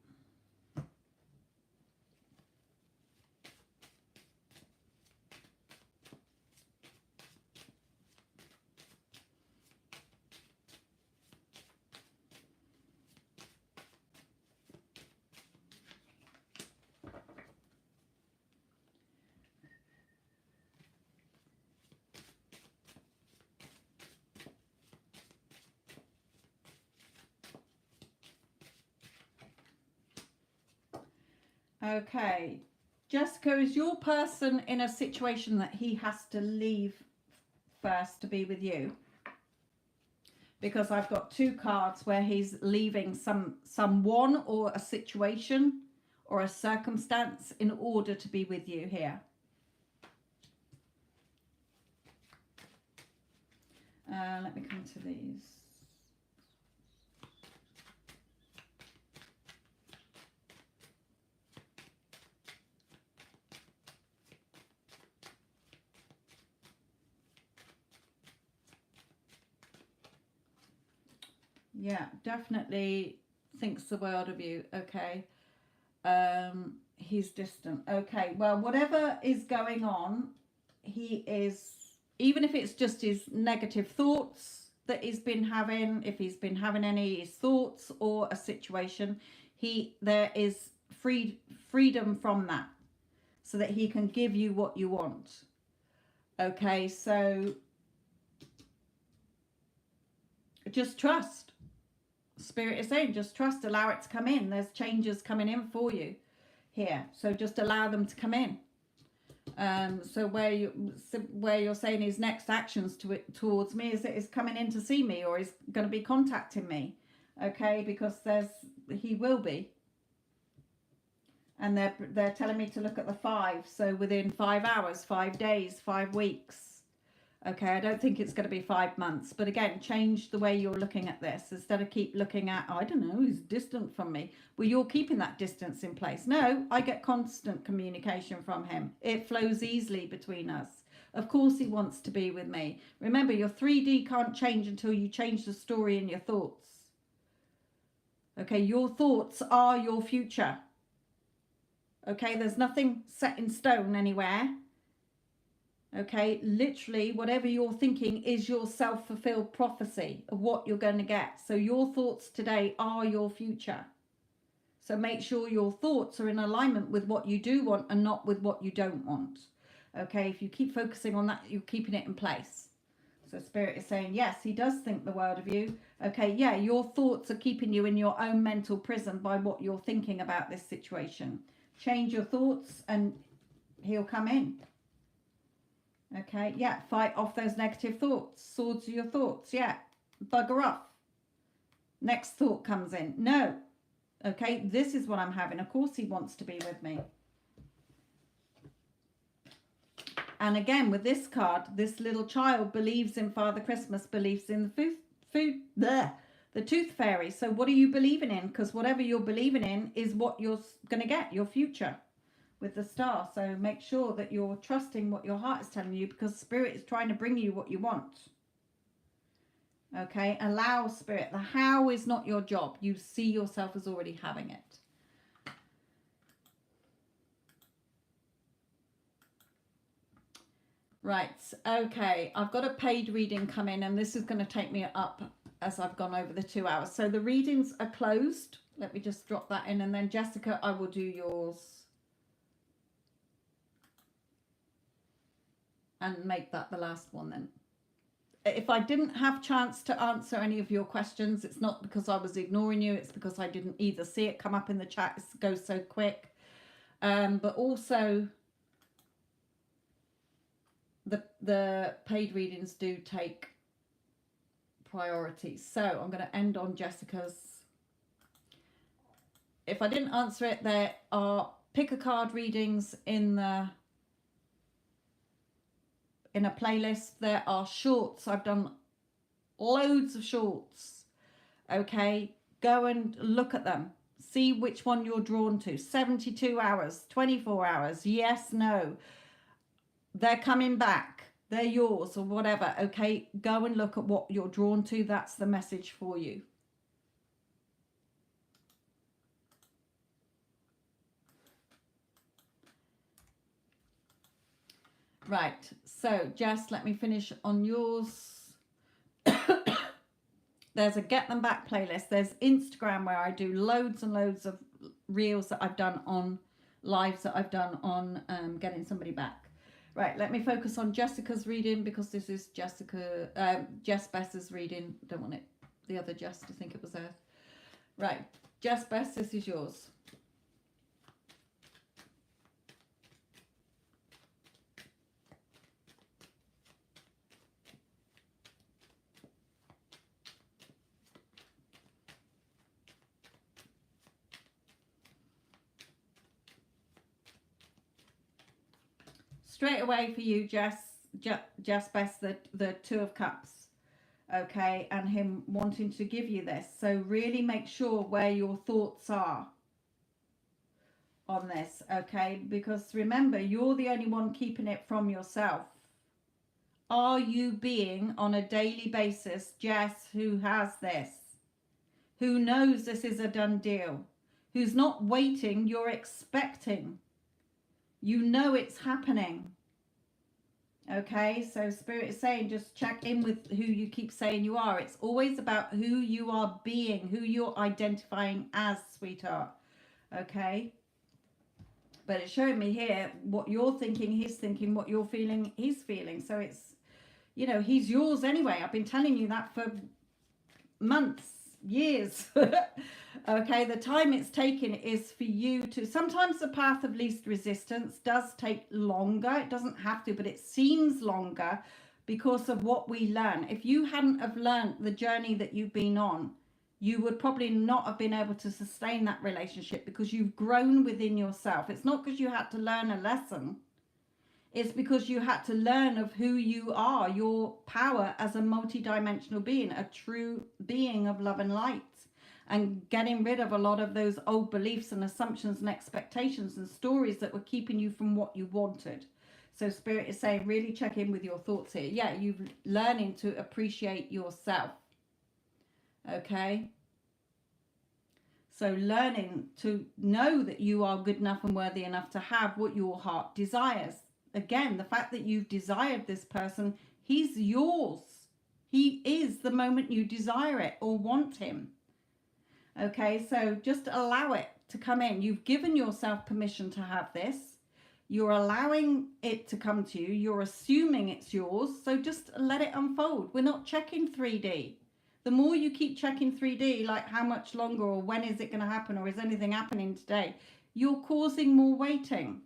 Okay, Jessica, is your person in a situation that he has to leave first to be with you? Because I've got two cards where he's leaving someone or a situation or a circumstance in order to be with you here. Let me come to these. Yeah, definitely thinks the world of you. Okay. He's distant. Okay, well, whatever is going on, he is, even if it's just his negative thoughts that he's been having, if he's been having any his thoughts or a situation, there is freedom from that, so that he can give you what you want. Okay, so just trust. Spirit is saying just trust, allow it to come in. There's changes coming in for you here, so just allow them to come in. So where you're saying his next actions towards me is coming in to see me, or is going to be contacting me. Okay, because he will be, and they're telling me to look at the 5, so within 5 hours, 5 days, 5 weeks. Okay, I don't think it's going to be 5 months, but again, change the way you're looking at this. Instead of keep looking at, I don't know, he's distant from me. Well, you're keeping that distance in place. No, I get constant communication from him. It flows easily between us. Of course he wants to be with me. Remember, your 3D can't change until you change the story in your thoughts. Okay, your thoughts are your future. Okay, there's nothing set in stone anywhere. Okay, literally whatever you're thinking is your self-fulfilled prophecy of what you're going to get. So your thoughts today are your future. So make sure your thoughts are in alignment with what you do want and not with what you don't want. Okay, if you keep focusing on that, you're keeping it in place. So Spirit is saying, yes, he does think the world of you. Okay, yeah, your thoughts are keeping you in your own mental prison by what you're thinking about this situation. Change your thoughts and he'll come in. Okay, yeah, fight off those negative thoughts. Swords are your thoughts, yeah. Bugger off. Next thought comes in. No. Okay, this is what I'm having. Of course he wants to be with me. And again, with this card, this little child believes in Father Christmas, believes in the tooth fairy. So what are you believing in? Because whatever you're believing in is what you're going to get, your future. With the star. So make sure that you're trusting what your heart is telling you, because Spirit is trying to bring you what you want. Okay, allow Spirit. The how is not your job. You see yourself as already having it. Right, okay, I've got a paid reading come in, and this is going to take me up as I've gone over the 2 hours. So the readings are closed. Let me just drop that in, and then Jessica, I will do yours and make that the last one then. If I didn't have chance to answer any of your questions, it's not because I was ignoring you, it's because I didn't either see it come up in the chat, it goes so quick. But also the paid readings do take priority. So I'm going to end on Jessica's. If I didn't answer it, there are pick a card readings in a playlist. There are shorts. I've done loads of shorts. Okay, go and look at them. See which one you're drawn to. 72 hours, 24 hours, yes, no. They're coming back. They're yours or whatever. Okay, go and look at what you're drawn to. That's the message for you. Right, so Jess, let me finish on yours. There's a Get Them Back playlist. There's Instagram where I do loads and loads of reels that I've done on lives that I've done on getting somebody back. Right, let me focus on Jessica's reading because this is Jess Bess's reading. Don't want it, the other Jess to think it was hers. Right, Jess Bess, this is yours. Straight away for you, Jess Bess, the Two of Cups, okay, and him wanting to give you this. So really make sure where your thoughts are on this, okay, because remember, you're the only one keeping it from yourself. Are you being on a daily basis, Jess, who has this, who knows this is a done deal, who's not waiting, you're expecting. You know it's happening. Okay, so Spirit is saying just check in with who you keep saying you are. It's always about who you are being, who you're identifying as, sweetheart. Okay, but it's showing me here what you're thinking, he's thinking, what you're feeling, he's feeling. So it's, you know, he's yours anyway. I've been telling you that for months, years. Okay, the time it's taken is for you to, sometimes the path of least resistance does take longer. It doesn't have to, but it seems longer because of what we learn. If you hadn't have learned the journey that you've been on, you would probably not have been able to sustain that relationship because you've grown within yourself. It's not because you had to learn a lesson. It's because you had to learn of who you are, your power as a multidimensional being, a true being of love and light, and getting rid of a lot of those old beliefs and assumptions and expectations and stories that were keeping you from what you wanted. So Spirit is saying, really check in with your thoughts here. Yeah, you're learning to appreciate yourself. Okay? So learning to know that you are good enough and worthy enough to have what your heart desires. Again, the fact that you've desired this person, he's yours. He is the moment you desire it or want him. Okay, so just allow it to come in. You've given yourself permission to have this. You're allowing it to come to you. You're assuming it's yours. So just let it unfold. We're not checking 3D. The more you keep checking 3D, like how much longer or when is it going to happen or is anything happening today, you're causing more waiting.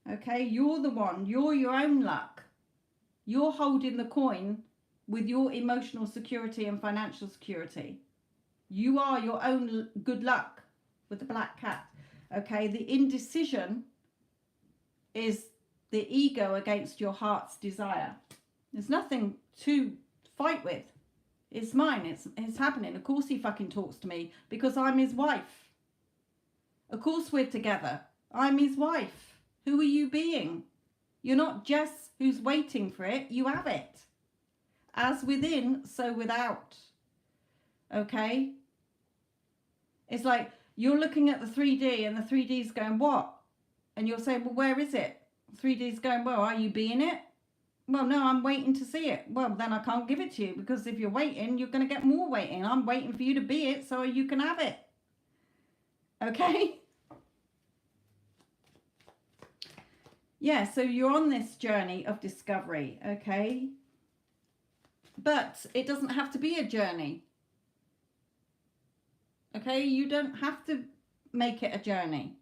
Okay, you're the one. You're your own luck. You're holding the coin with your emotional security and financial security. You are your own good luck with the black cat. Okay, the indecision is the ego against your heart's desire. There's nothing to fight with. It's mine. It's happening. Of course he fucking talks to me because I'm his wife. Of course we're together. I'm his wife. Who are you being? You're not Jess who's waiting for it. You have it. As within, so without. Okay? It's like you're looking at the 3D and the 3D's going, what? And you're saying, well, where is it? 3D's going, well, are you being it? Well, no, I'm waiting to see it. Well, then I can't give it to you because if you're waiting, you're going to get more waiting. I'm waiting for you to be it so you can have it. Okay? Yeah, so you're on this journey of discovery, okay? But it doesn't have to be a journey, okay? You don't have to make it a journey.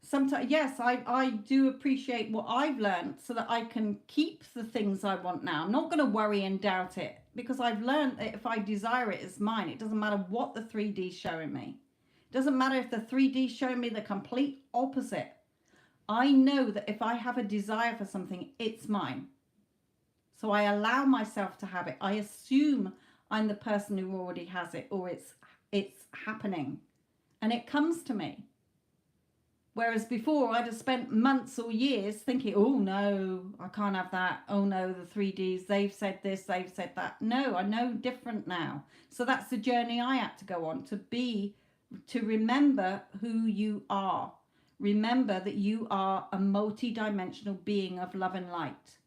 Sometimes, yes, I do appreciate what I've learned so that I can keep the things I want now. I'm not going to worry and doubt it, because I've learned that if I desire it, it's mine. It doesn't matter what the 3D's showing me. It doesn't matter if the 3D's showing me the complete opposite. I know that if I have a desire for something, it's mine. So I allow myself to have it. I assume I'm the person who already has it, or it's happening and it comes to me. Whereas before I'd have spent months or years thinking, oh no, I can't have that. Oh no, the 3Ds, they've said this, they've said that. No, I know different now. So that's the journey I had to go on, to remember who you are. Remember that you are a multi-dimensional being of love and light.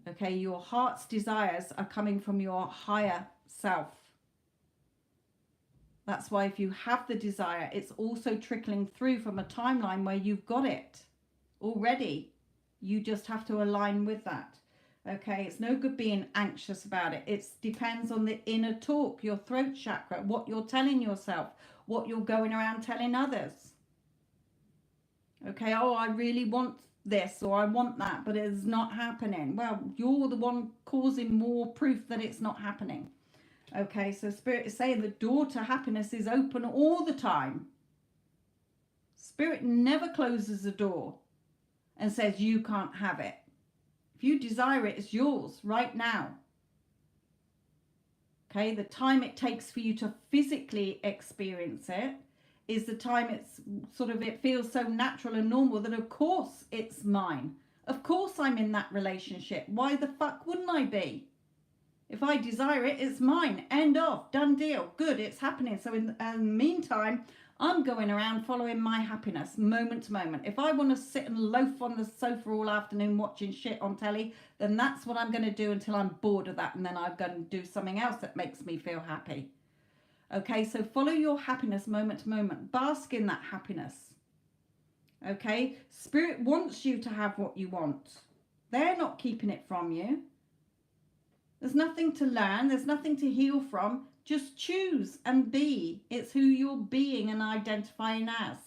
Okay, your heart's desires are coming from your higher self. That's why if you have the desire, it's also trickling through from a timeline where you've got it already. You just have to align with that. Okay, it's no good being anxious about it. It depends on the inner talk, your throat chakra, what you're telling yourself, what you're going around telling others. Okay, oh, I really want this, or I want that, but it's not happening. Well, you're the one causing more proof that it's not happening. Okay, so Spirit is saying the door to happiness is open all the time. Spirit never closes the door and says you can't have it. If you desire it, it's yours right now. Okay, the time it takes for you to physically experience it is the time it's sort of, it feels so natural and normal that of course it's mine. Of course I'm in that relationship. Why the fuck wouldn't I be? If I desire it, it's mine. End of. Done deal. Good, it's happening. So in the meantime, I'm going around following my happiness moment to moment. If I want to sit and loaf on the sofa all afternoon watching shit on telly, then that's what I'm going to do until I'm bored of that. And then I'm going to do something else that makes me feel happy. Okay, so follow your happiness moment to moment. Bask in that happiness. Okay, Spirit wants you to have what you want. They're not keeping it from you. There's nothing to learn. There's nothing to heal from. Just choose and be. It's who you're being and identifying as.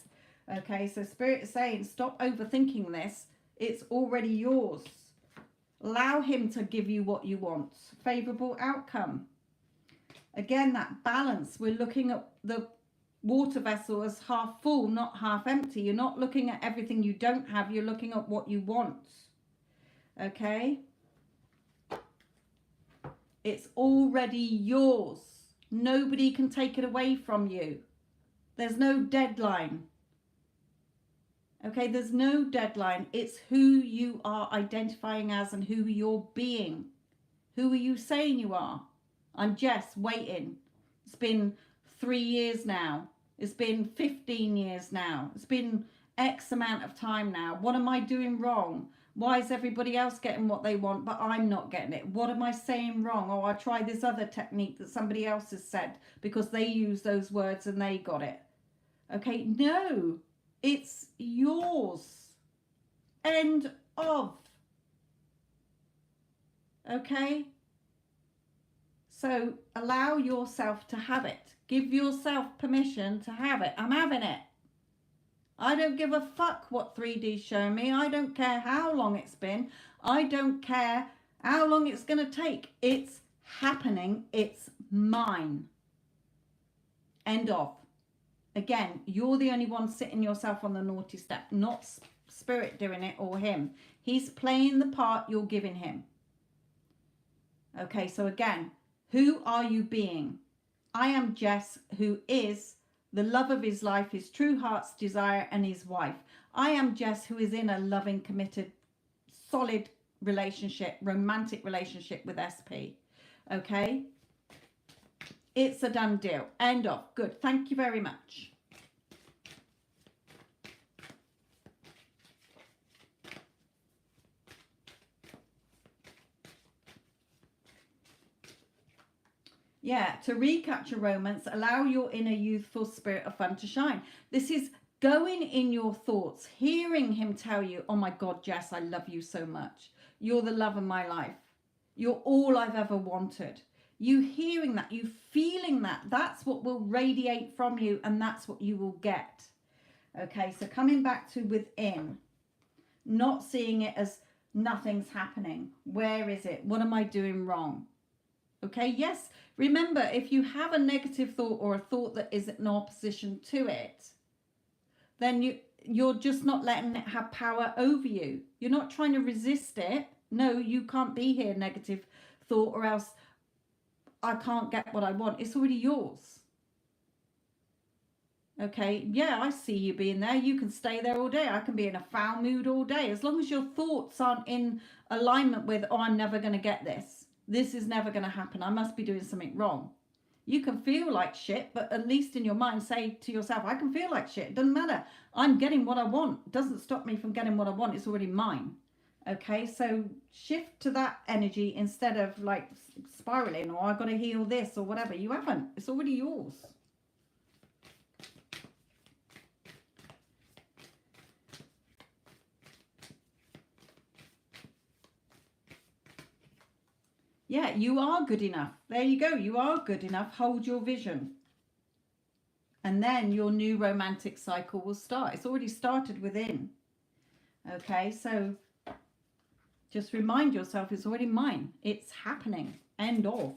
Okay, so Spirit is saying, stop overthinking this. It's already yours. Allow him to give you what you want. Favorable outcome. Again, that balance. We're looking at the water vessel as half full, not half empty. You're not looking at everything you don't have. You're looking at what you want. Okay? It's already yours. Nobody can take it away from you. There's no deadline. Okay, there's no deadline. It's who you are identifying as and who you're being. Who are you saying you are? I'm Jess, waiting. It's been 3 years now. It's been 15 years now. It's been X amount of time now. What am I doing wrong? Why is everybody else getting what they want, but I'm not getting it? What am I saying wrong? Oh, I tried this other technique that somebody else has said because they used those words and they got it. Okay, no, it's yours. End of. Okay? So allow yourself to have it. Give yourself permission to have it. I'm having it. I don't give a fuck what 3D's showing me. I don't care how long it's been. I don't care how long it's going to take. It's happening. It's mine. End of. Again, you're the only one sitting yourself on the naughty step, not Spirit doing it or him. He's playing the part you're giving him. Okay, so again, who are you being? I am Jess, who is the love of his life, his true heart's desire, and his wife. I am Jess, who is in a loving, committed, solid relationship, romantic relationship with SP. Okay? It's a done deal. End of. Good. Thank you very much. Yeah, to recapture romance, allow your inner youthful spirit of fun to shine. This is going in your thoughts, hearing him tell you, oh my God, Jess, I love you so much. You're the love of my life. You're all I've ever wanted. You hearing that, you feeling that, that's what will radiate from you, and that's what you will get. Okay, so coming back to within, not seeing it as nothing's happening. Where is it? What am I doing wrong? Okay, yes. Remember, if you have a negative thought or a thought that is in opposition to it, then you're just not letting it have power over you. You're not trying to resist it. No, you can't be here, negative thought, or else I can't get what I want. It's already yours. Okay, yeah, I see you being there. You can stay there all day. I can be in a foul mood all day. As long as your thoughts aren't in alignment with, oh, I'm never going to get this. This is never going to happen. I must be doing something wrong. You can feel like shit, but at least in your mind, say to yourself, I can feel like shit. It doesn't matter. I'm getting what I want. It doesn't stop me from getting what I want. It's already mine. Okay, so shift to that energy instead of like spiraling, or I've got to heal this or whatever. You haven't. It's already yours. Yeah, you are good enough. There you go. You are good enough. Hold your vision. And then your new romantic cycle will start. It's already started within. Okay, so just remind yourself it's already mine. It's happening. End of.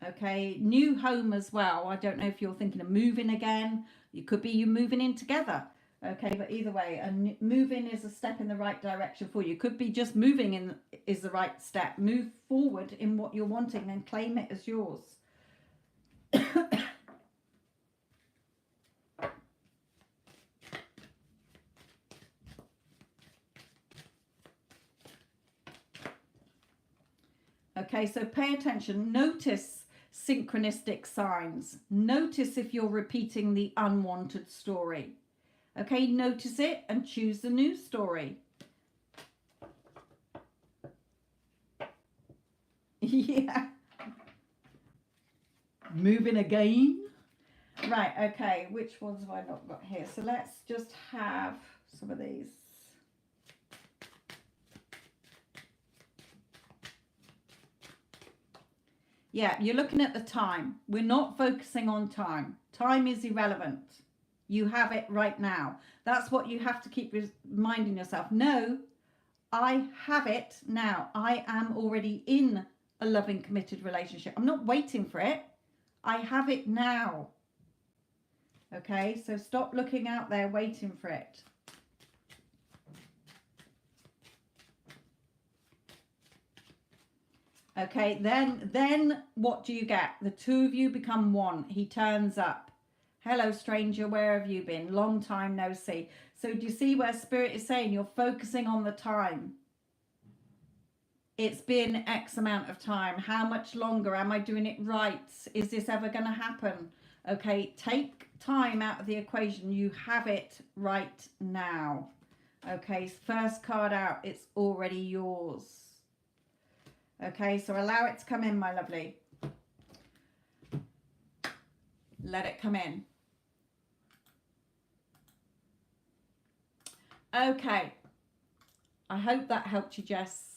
Okay, new home as well. I don't know if you're thinking of moving again. It could be you moving in together. Okay, but either way, moving is a step in the right direction for you. Could be just moving in is the right step. Move forward in what you're wanting and claim it as yours. Okay, so pay attention. Notice synchronistic signs. Notice if you're repeating the unwanted story. Okay, notice it and choose the new story. Yeah. Moving again. Right, okay, which ones have I not got here? So let's just have some of these. Yeah, you're looking at the time. We're not focusing on time. Time is irrelevant. You have it right now. That's what you have to keep reminding yourself. No, I have it now. I am already in a loving, committed relationship. I'm not waiting for it. I have it now. Okay, so stop looking out there waiting for it. Okay, then what do you get? The two of you become one. He turns up. Hello, stranger, where have you been? Long time no see. So do you see where Spirit is saying you're focusing on the time? It's been X amount of time. How much longer? Am I doing it right? Is this ever going to happen? Okay, take time out of the equation. You have it right now. Okay, first card out. It's already yours. Okay, so allow it to come in, my lovely. Let it come in. Okay, I hope that helped you, Jess.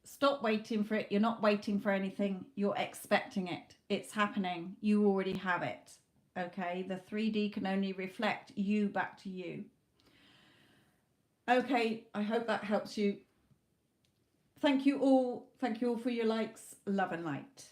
Stop waiting for it. You're not waiting for anything. You're expecting it. It's happening. You already have it. Okay, the 3D can only reflect you back to you. Okay, I hope that helps you. Thank you all. Thank you all for your likes. Love and light.